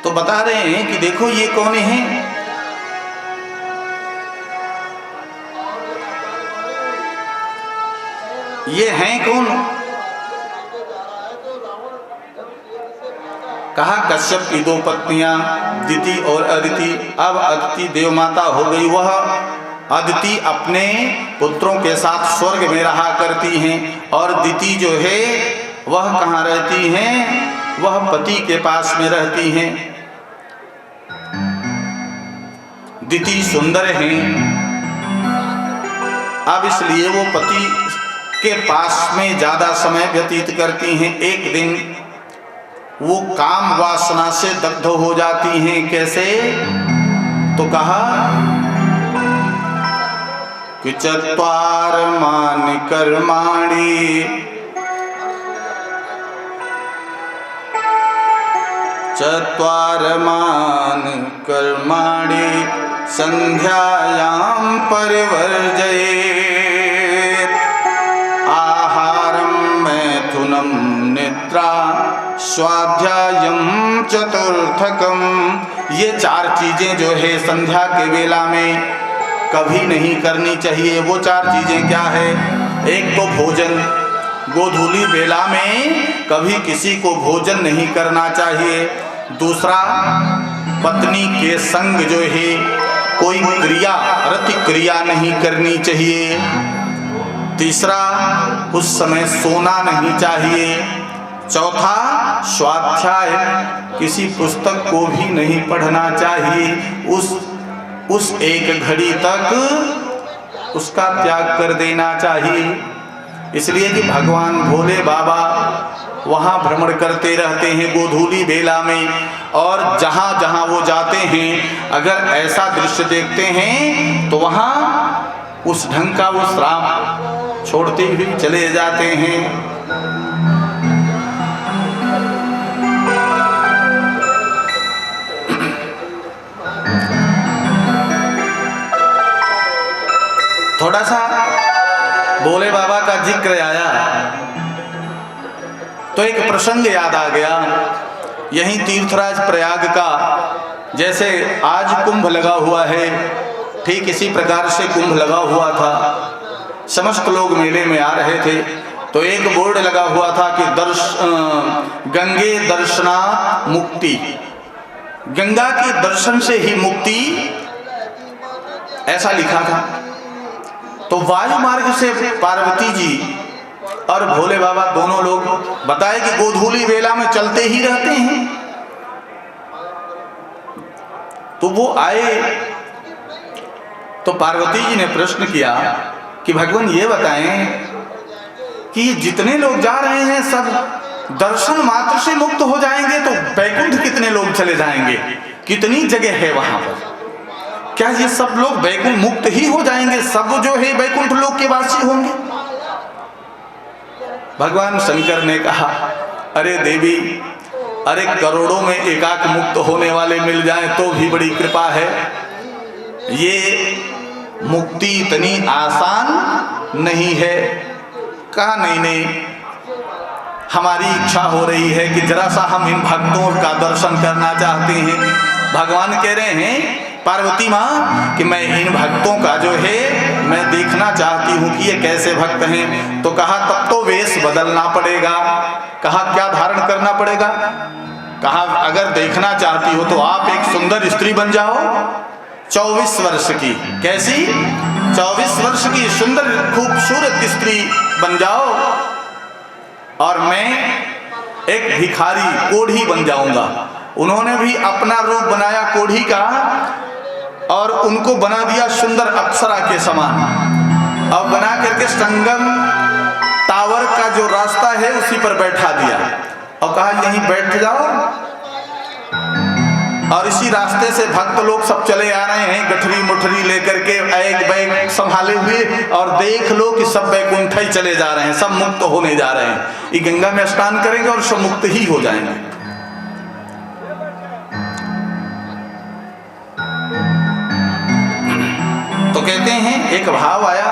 तो बता रहे हैं कि देखो ये कौन है? ये हैं कौन? कहा कश्यप की दो पत्नियां दिति और अदिति। अब अदिति देवमाता हो गई। वह अदिति अपने पुत्रों के साथ स्वर्ग में रहा करती हैं, और दिति जो है वह कहाँ रहती हैं? वह पति के पास में रहती हैं। दिति सुंदर हैं, अब इसलिए वो पति के पास में ज्यादा समय व्यतीत करती हैं। एक दिन वो काम वासना से दग्ध हो जाती हैं। कैसे? तो कहा कि चत्वार मान कर्माणि, चत्वार मान कर्माणि संध्यायां परिवर्जयेत्, आहारं मैथुनं निद्रा स्वाध्यायम चतुर्थकम। ये चार चीजें जो है संध्या के वेला में कभी नहीं करनी चाहिए। वो चार चीजें क्या है? एक तो भोजन, गोधूली वेला में कभी किसी को भोजन नहीं करना चाहिए। दूसरा पत्नी के संग जो है कोई क्रिया, रति क्रिया नहीं करनी चाहिए। तीसरा उस समय सोना नहीं चाहिए। चौथा स्वाध्याय, किसी पुस्तक को भी नहीं पढ़ना चाहिए। उस एक घड़ी तक उसका त्याग कर देना चाहिए। इसलिए कि भगवान भोले बाबा वहाँ भ्रमण करते रहते हैं गोधूली बेला में, और जहाँ जहाँ वो जाते हैं अगर ऐसा दृश्य देखते हैं तो वहाँ उस ढंग का वो श्राप छोड़ते हुए चले जाते हैं। थोड़ा सा भोले बाबा का जिक्र आया तो एक प्रसंग याद आ गया। यहीं तीर्थराज प्रयाग का, जैसे आज कुंभ लगा हुआ है ठीक इसी प्रकार से कुंभ लगा हुआ था। समस्त लोग मेले में आ रहे थे तो एक बोर्ड लगा हुआ था कि गंगे दर्शनात् मुक्ति, गंगा के दर्शन से ही मुक्ति, ऐसा लिखा था। तो वायु मार्ग से पार्वती जी और भोले बाबा दोनों लोग बताए कि गोधूली बेला में चलते ही रहते हैं। तो वो आए तो पार्वती जी ने प्रश्न किया कि भगवान ये बताएं कि जितने लोग जा रहे हैं सब दर्शन मात्र से मुक्त हो जाएंगे, तो बैकुंठ कितने लोग चले जाएंगे? कितनी जगह है वहां पर? क्या ये सब लोग बैकुंठ मुक्त ही हो जाएंगे? सब जो है बैकुंठ लोक के वासी होंगे? भगवान शंकर ने कहा, अरे देवी, अरे करोड़ों में एकाक मुक्त होने वाले मिल जाएं तो भी बड़ी कृपा है। ये मुक्ति इतनी आसान नहीं है। कहा नहीं नहीं, हमारी इच्छा हो रही है कि जरा सा हम इन भक्तों का दर्शन करना चाहते हैं। भगवान कह रहे हैं पार्वती माँ कि मैं इन भक्तों का जो है मैं देखना चाहती हूँ कि ये कैसे भक्त हैं। तो कहा तब तो वेश बदलना पड़ेगा। कहा क्या धारण करना पड़ेगा? कहा अगर देखना चाहती हो तो आप एक सुंदर स्त्री बन जाओ, 24 वर्ष की। कैसी? 24 वर्ष की सुंदर खूबसूरत स्त्री बन जाओ, और मैं एक भिखारी कोढ़ी बन जाऊंगा। उन्होंने भी अपना रूप बनाया कोढ़ी का और उनको बना दिया सुंदर अप्सरा के समान, और बना करके संगम टावर का जो रास्ता है उसी पर बैठा दिया और कहा यहीं बैठ जाओ। और इसी रास्ते से भक्त लोग सब चले आ रहे हैं गठरी मुठरी लेकर के, एक बैग संभाले हुए, और देख लो कि सब बैकुंठ ही चले जा रहे हैं, सब मुक्त होने जा रहे हैं। ये गंगा में स्नान करेंगे और सब मुक्त ही हो जाएंगे। तो कहते हैं एक भाव आया,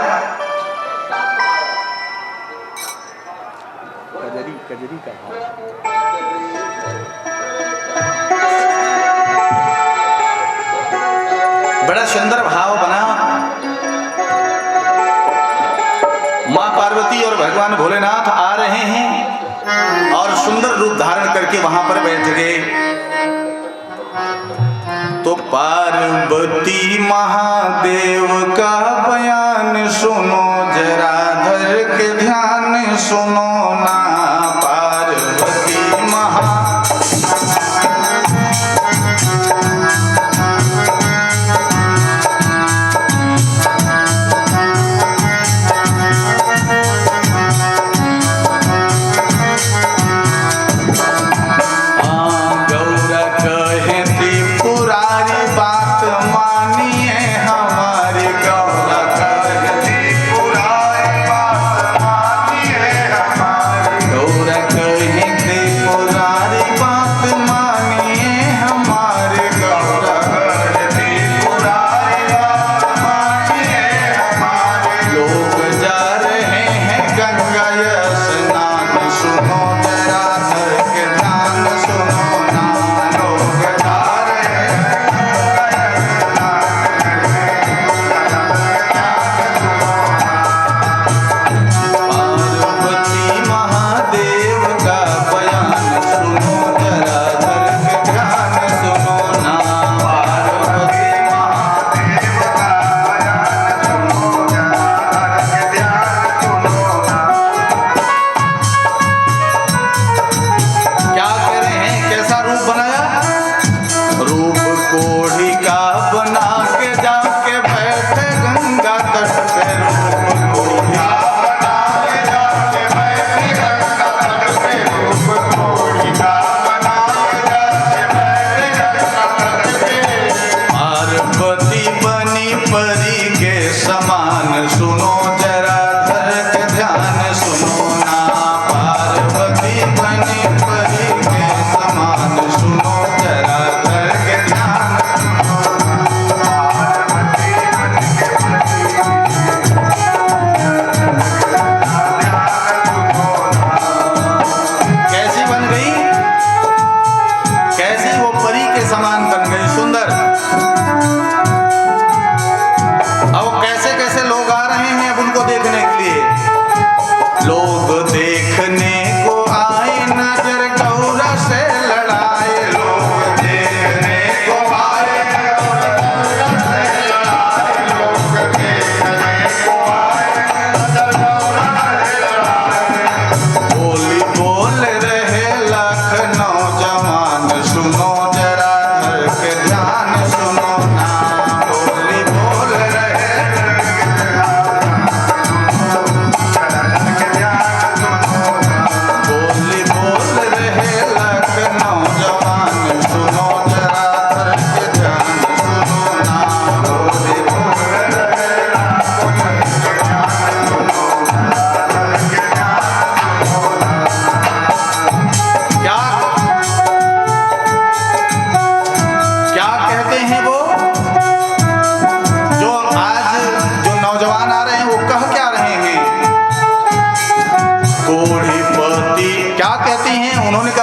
कजरी का भाव, बड़ा सुंदर भाव बना। मां पार्वती और भगवान भोलेनाथ आ रहे हैं और सुंदर रूप धारण करके वहां पर बैठ गए। तो पार्वती महादेव का बयान सुनो, जरा धर के ध्यान सुनो ना। पार्वती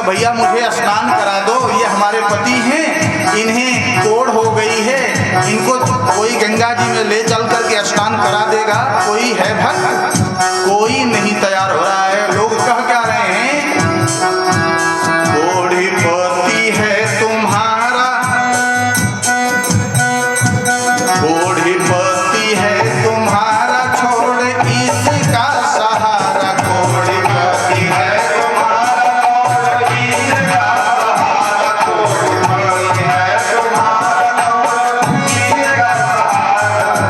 कहा भैया मुझे स्नान करा दो, ये हमारे पति हैं, इन्हें कोढ़ हो गई है, इनको कोई गंगा जी में ले चल करके स्नान करा देगा। कोई है भक्त? कोई नहीं तैयार हो रहा है। लोग कह क्या रहे हैं, कोढ़ी पति है तुम्हारा, कोढ़ी पति है तुम्हारा, छोड़ इसका सहारा। कोढ़ी पति है तुम्हारा, इसका सहारा, कोढ़ी पति है तुम्हारा, इसका सहारा।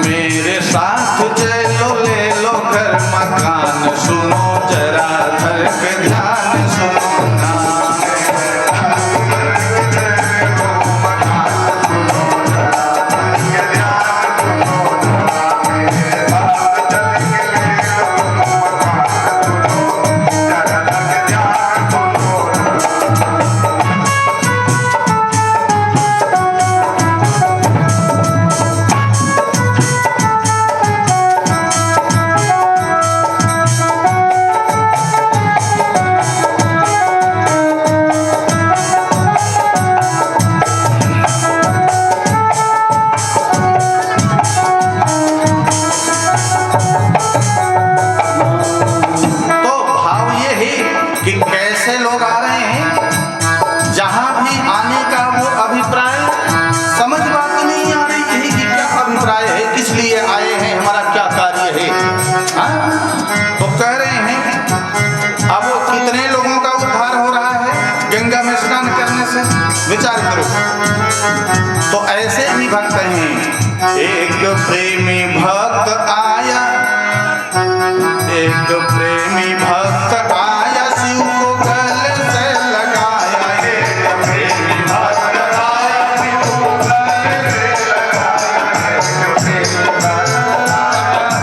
मेरे साथ चलो, ले लो घर मकान, सुनो जरा धर के ध्यान, सुनो ना। विचार करो। तो ऐसे भी भक्त हैं। एक प्रेमी भक्त आया, एक प्रेमी भक्त आया, शिव को गले से लगाया। एक प्रेमी भक्त आया, शिव को गले से लगाया। एक प्रेमी भक्त आया,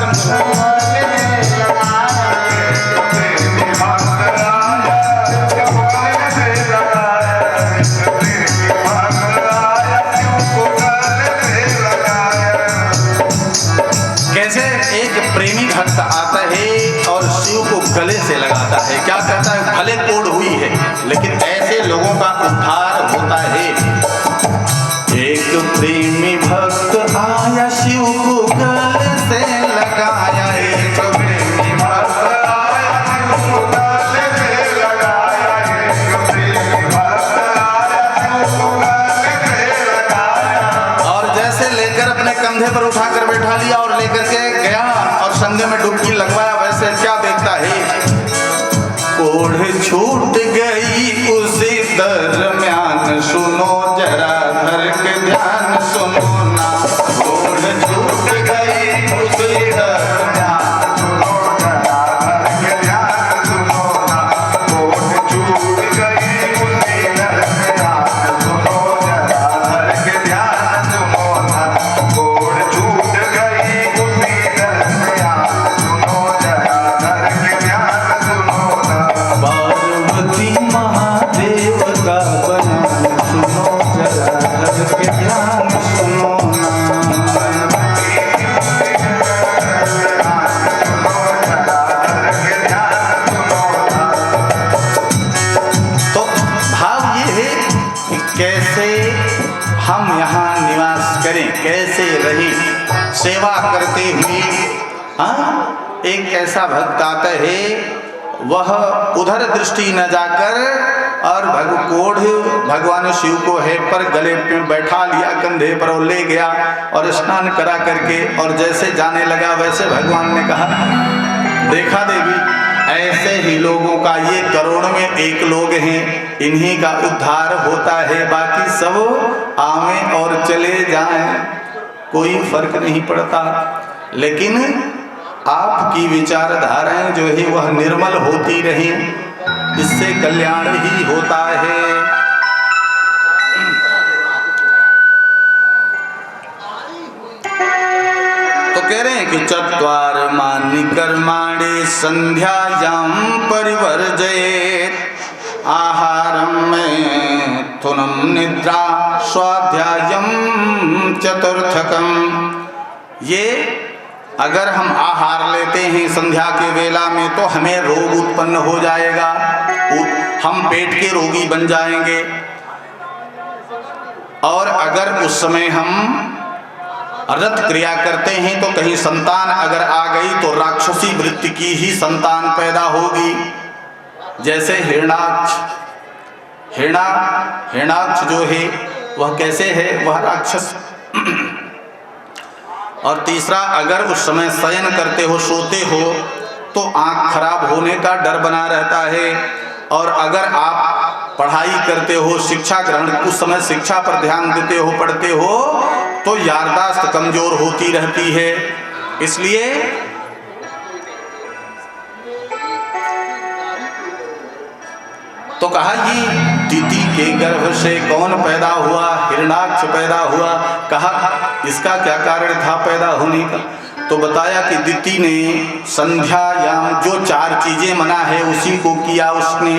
शिव को गले से लगाया। एक प्रेमी भक्त आया, शिव को गले से लगाया। कैसे एक प्रेमी भक्त आता है और शिव को गले से लगाता है, क्या कहता है, भले कोढ़ हुई है लेकिन ऐसे लोगों का उद्धार होता है। एक प्रेमी भक्त आया, शिव को गले से लगाया। एक प्रेमी भक्त आया, शिव को गले से लगाया। एक प्रेमी भक्त आया, शिव को गले से लगाया। और जैसे लेकर अपने कंधे पर उठाकर बैठा लिया और लेकर के गया और संग में डुबकी लगवाया, वैसे क्या देखता है, कोढ़ छूट गई उसी दरम्यान, सुनो जरा धर के ध्यान, सुनो ना। कोढ़ छूट गई उसी दरम्यान, सुनो जरा धर के ध्यान, सुनो ना। कोढ़ छूट गई उसी दरम्यान, सुनो जरा धर के ध्यान, सुनो ना। कोढ़ छूट गई उसी दरम्यान, सुनो जरा धर के ध्यान, सुनो ना। पार्वती महादेव का बयान, सुनो जरा धर के ध्यान, सुनो ना। तो भाव ये है कि कैसे हम यहाँ निवास करें, कैसे रहें सेवा करते हुए। हाँ, एक ऐसा भक्त आता है, वह उधर दृष्टि न जाकर और कोढ़ भगवान शिव को है पर गले में बैठा लिया, कंधे पर और ले गया और स्नान करा करके और जैसे जाने लगा वैसे भगवान ने कहा, देखा देवी, ऐसे ही लोगों का, ये करोड़ में एक लोग हैं, इन्हीं का उद्धार होता है, बाकी सब आवें और चले जाएं, कोई फर्क नहीं पड़ता। लेकिन आपकी विचारधाराएं जो है वह निर्मल होती रही, इससे कल्याण ही होता है। तो कह रहे हैं कि चत्वार मानि कर्माणि संध्यायां परिवर्जयेत्, आहारं मैथुनं निद्रा स्वाध्यायं चतुर्थकम। ये अगर हम आहार लेते हैं संध्या के वेला में तो हमें रोग उत्पन्न हो जाएगा, हम पेट के रोगी बन जाएंगे। और अगर उस समय हम रत क्रिया करते हैं तो कहीं संतान अगर आ गई तो राक्षसी वृत्ति की ही संतान पैदा होगी। जैसे हिरणाक्ष जो है वह कैसे है, वह राक्षस। और तीसरा, अगर उस समय शयन करते हो, सोते हो तो आंख खराब होने का डर बना रहता है। और अगर आप पढ़ाई करते हो, शिक्षा ग्रहण, उस समय शिक्षा पर ध्यान देते हो, पढ़ते हो तो याददाश्त कमजोर होती रहती है। इसलिए तो कहा ये दिति के गर्भ से कौन पैदा हुआ, हिरणाक्ष पैदा हुआ। कहा इसका क्या कारण था पैदा होने का, तो बताया कि दिति ने संध्यायाम जो 4 चीजें मना है उसी को किया उसने।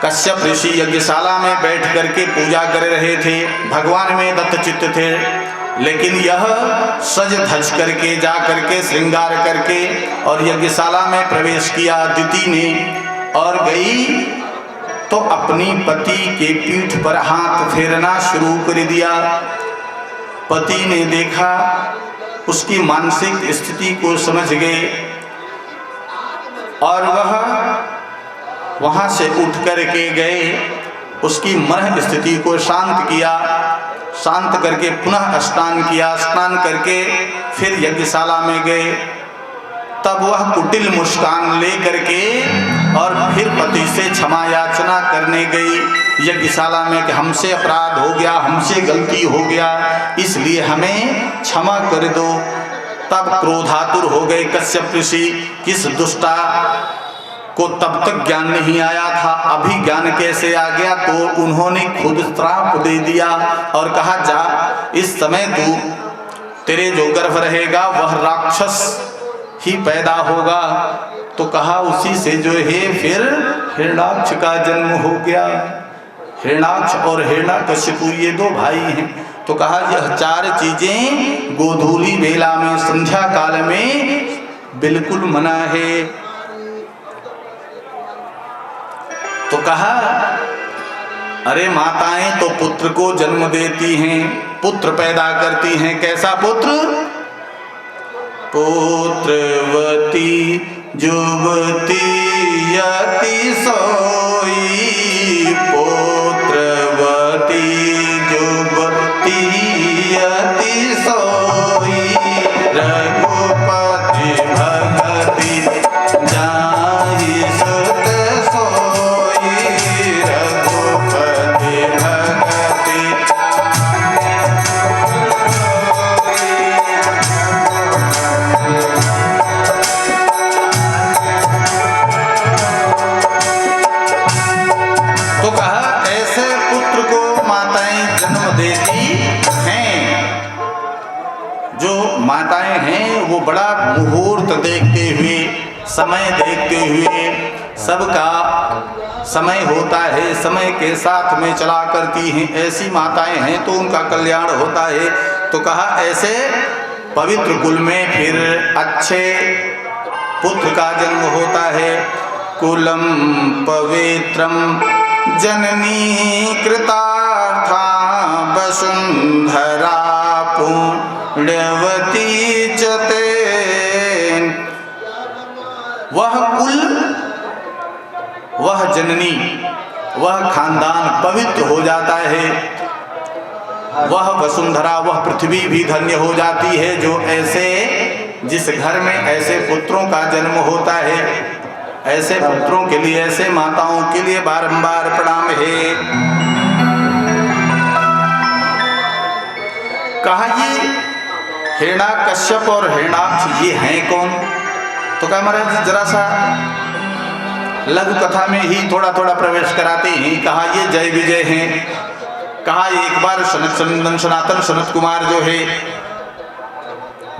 कश्यप ऋषि यज्ञशाला में बैठ करके पूजा कर रहे थे, भगवान में दत्त चित्त थे, लेकिन यह सज धज करके जा करके श्रृंगार करके और यज्ञशाला में प्रवेश किया दिति ने, और गई तो अपनी पति के पीठ पर हाथ फेरना शुरू कर दिया। पति ने देखा, उसकी मानसिक स्थिति को समझ गए और वह वहां से उठ करके गए, उसकी मन स्थिति को शांत किया, शांत करके पुनः स्नान किया, स्नान करके फिर यज्ञशाला में गए। तब वह कुटिल मुस्कान ले करके और फिर पति से क्षमा याचना करने गई यज्ञशाला में कि हमसे अपराध हो गया, हमसे गलती हो गया, इसलिए हमें क्षमा कर दो। तब क्रोधातुर हो गए कश्यप ऋषि, किस दुष्टा को तब तक ज्ञान नहीं आया था, अभी ज्ञान कैसे आ गया, तो उन्होंने खुद श्राप दे दिया और कहा जा इस समय तू, तेरे जो गर्भ रहेगा वह राक्षस ही पैदा होगा। तो कहा उसी से जो है फिर हिरणाक्ष का जन्म हो गया। हिरणाक्ष और हिरण्यकशिपु ये 2 भाई हैं। तो कहा यह 4 चीजें गोधूली बेला में, संध्या काल में बिल्कुल मना है। तो कहा अरे माताएं तो पुत्र को जन्म देती हैं, पुत्र पैदा करती हैं, कैसा पुत्र, पुत्रवती जुवती यति सोई, पुत्रवती जुवती यति सोई, रघुपति भगति जाहि सुत सोई, रघुपति भगति। तो कहा ऐसे पुत्र को माताएं जन्म देती हैं। जो माताएं हैं वो बड़ा मुहूर्त देखते हुए, समय देखते हुए, सबका समय होता है, समय के साथ में चला करती हैं, ऐसी माताएं हैं तो उनका कल्याण होता है। तो कहा ऐसे पवित्र कुल में फिर अच्छे पुत्र का जन्म होता है। कुलम पवित्रम जननी कृतार्था, वसुंधरा पुण्यवती च ते। वह कुल, वह जननी, वह खानदान पवित्र हो जाता है, वह वसुंधरा, वह पृथ्वी भी धन्य हो जाती है। जो ऐसे, जिस घर में ऐसे पुत्रों का जन्म होता है, ऐसे पुत्रों के लिए, ऐसे माताओं के लिए बारंबार प्रणाम है। कहा ये हिरण्यकश्यप और हिरणाक्ष ये हैं कौन, तो कहा महाराज जरा सा लघु कथा में ही थोड़ा थोड़ा प्रवेश कराते हैं। कहा ये जय विजय हैं। कहा एक बार सनातन सनत कुमार जो है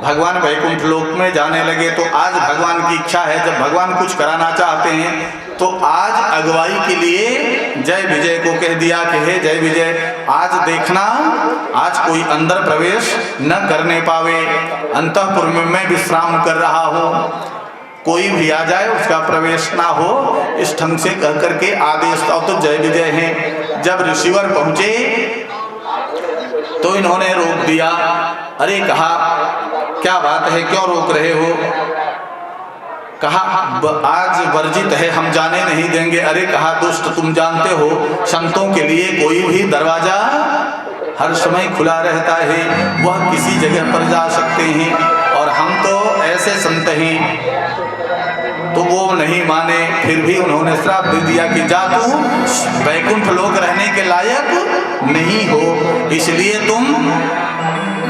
भगवान वैकुंठ लोक में जाने लगे। तो आज भगवान की इच्छा है, जब भगवान कुछ कराना चाहते हैं तो आज अगुवाई के लिए जय विजय को कह दिया कि हे जय विजय, आज देखना, आज कोई अंदर प्रवेश न करने पावे, अंतःपुर में मैं विश्राम कर रहा हूँ। कोई भी आ जाए उसका प्रवेश ना हो, इस ढंग से कह करके आदेश। तो जय विजय है। जब ऋषिवर पहुंचे तो इन्होंने रोक दिया। अरे कहा क्या बात है, क्यों रोक रहे हो? कहा आज वर्जित है, हम जाने नहीं देंगे। अरे कहा दुष्ट, तुम जानते हो संतों के लिए कोई भी दरवाजा हर समय खुला रहता है, वह किसी जगह पर जा सकते हैं, और हम तो ऐसे संत हैं। तो वो नहीं माने, फिर भी उन्होंने श्राप दे दिया कि जा तू वैकुंठ लोक रहने के लायक नहीं हो, इसलिए तुम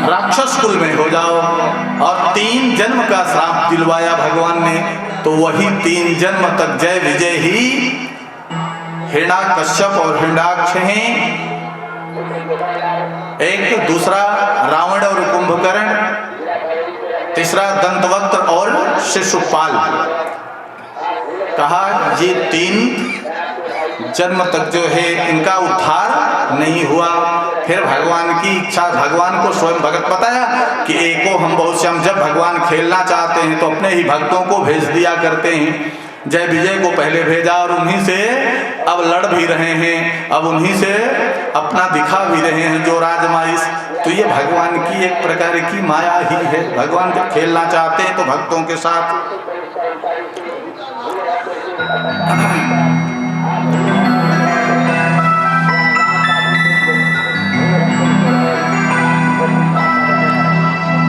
राक्षस कुल में हो जाओ। और 3 जन्म का श्राप दिलवाया भगवान ने। तो वही 3 जन्म तक जय विजय ही हिरण्याकश्यप और हिरण्याक्ष हैं। एक दूसरा रावण और कुंभकर्ण, तीसरा दंतवक्त्र और शिशुपाल। कहा ये 3 जन्म तक जो है इनका उद्धार नहीं हुआ। फिर भगवान की इच्छा, भगवान को स्वयं भगत बताया कि एको हम बहुत श्याम। जब भगवान खेलना चाहते हैं तो अपने ही भक्तों को भेज दिया करते हैं। जय विजय को पहले भेजा और उन्हीं से अब लड़ भी रहे हैं, अब उन्हीं से अपना दिखा भी रहे हैं जो राजमाइश। तो ये भगवान की एक प्रकार की माया ही है। भगवान जब खेलना चाहते हैं तो भक्तों के साथ।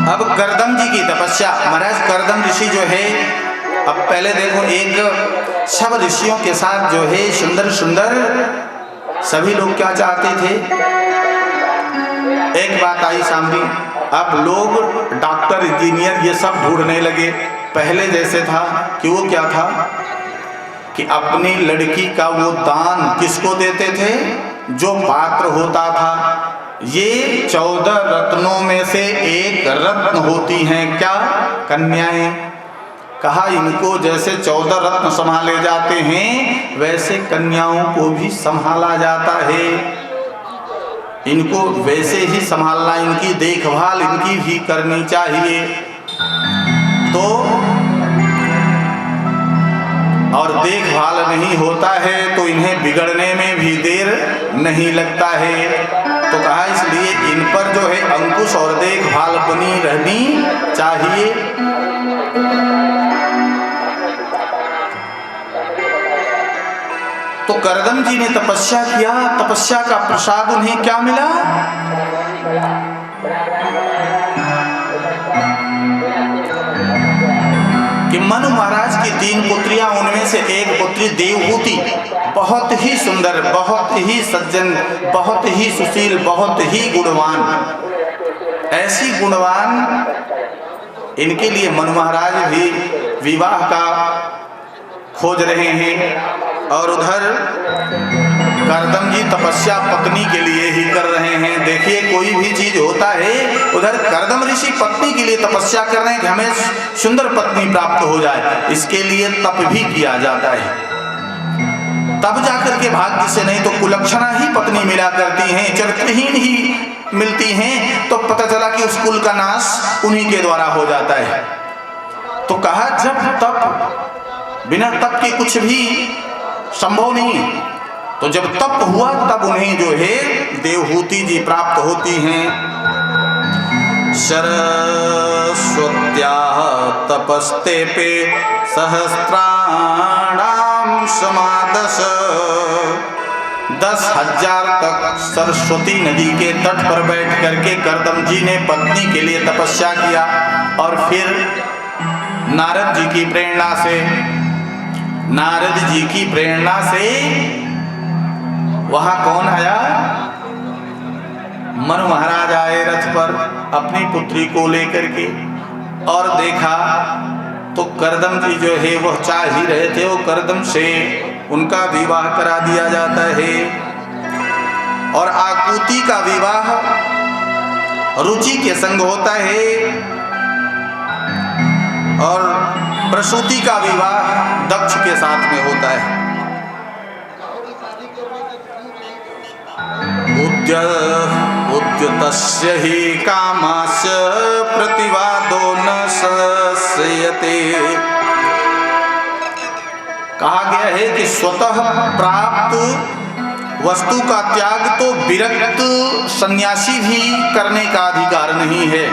अब करदम जी की तपस्या। महाराज करदम ऋषि जो है, अब पहले देखो एक सब ऋषियों के साथ जो है सुंदर सुंदर सभी लोग क्या चाहते थे, एक बात आई सामने। अब लोग डॉक्टर इंजीनियर ये सब ढूंढने लगे। पहले जैसे था कि वो क्या था कि अपनी लड़की का वो दान किसको देते थे, जो पात्र होता था। ये 14 रत्नों में से एक रत्न होती हैं क्या, कन्याएं। कहा इनको जैसे 14 रत्न संभाले जाते हैं वैसे कन्याओं को भी संभाला जाता है। इनको वैसे ही संभालना, इनकी देखभाल इनकी भी करनी चाहिए। तो और देखभाल नहीं होता है तो इन्हें बिगड़ने में भी देर नहीं लगता है। तो कहा इसलिए इन पर जो है अंकुश और देखभाल बनी रहनी चाहिए। तो करदम जी ने तपस्या किया। तपस्या का प्रसाद उन्हें क्या मिला, कि मनु महाराज की 3 पुत्रियां, उनमें से एक पुत्री देवहूति, बहुत ही सुंदर, बहुत ही सज्जन, बहुत ही सुशील, बहुत ही गुणवान। ऐसी गुणवान इनके लिए मनु महाराज भी विवाह का खोज रहे हैं। और उधर करदम जी तपस्या पत्नी के लिए ही कर रहे हैं। देखिए कोई भी चीज होता है, उधर करदम ऋषि पत्नी के लिए तपस्या कर रहे हैं कि हमें सुंदर पत्नी प्राप्त हो जाए। इसके लिए तप भी किया जाता है, तब जाकर के भाग्य से, नहीं तो कुलक्षणा ही पत्नी मिला करती हैं, चरित्रहीन ही मिलती हैं, तो पता चला कि उस कुल का नाश उन्हीं के द्वारा हो जाता है। तो कहा जब तप, बिना तप के कुछ भी संभव नहीं। तो जब तप हुआ तब उन्हें जो है देवहूति जी प्राप्त होती हैं। सरस्वत्याः तपस्ते पे सहस्राणाम समादश। 10,000 तक सरस्वती नदी के तट पर बैठ करके करदम जी ने पत्नी के लिए तपस्या किया। और फिर नारद जी की प्रेरणा से, नारद जी की प्रेरणा से वहां कौन आया, मनु महाराज आए रथ पर अपनी पुत्री को लेकर के। और देखा तो करदम जी जो है वह चाह ही रहे थे, वो करदम से उनका विवाह करा दिया जाता है। और आकुति का विवाह रुचि के संग होता है, और प्रसूति का विवाह दक्ष के साथ में होता है। उद्यतस्य हि कामस्य प्रतिवादो न शस्यते। कहा गया है कि स्वतः प्राप्त वस्तु का त्याग तो विरक्त सन्यासी भी करने का अधिकार नहीं है।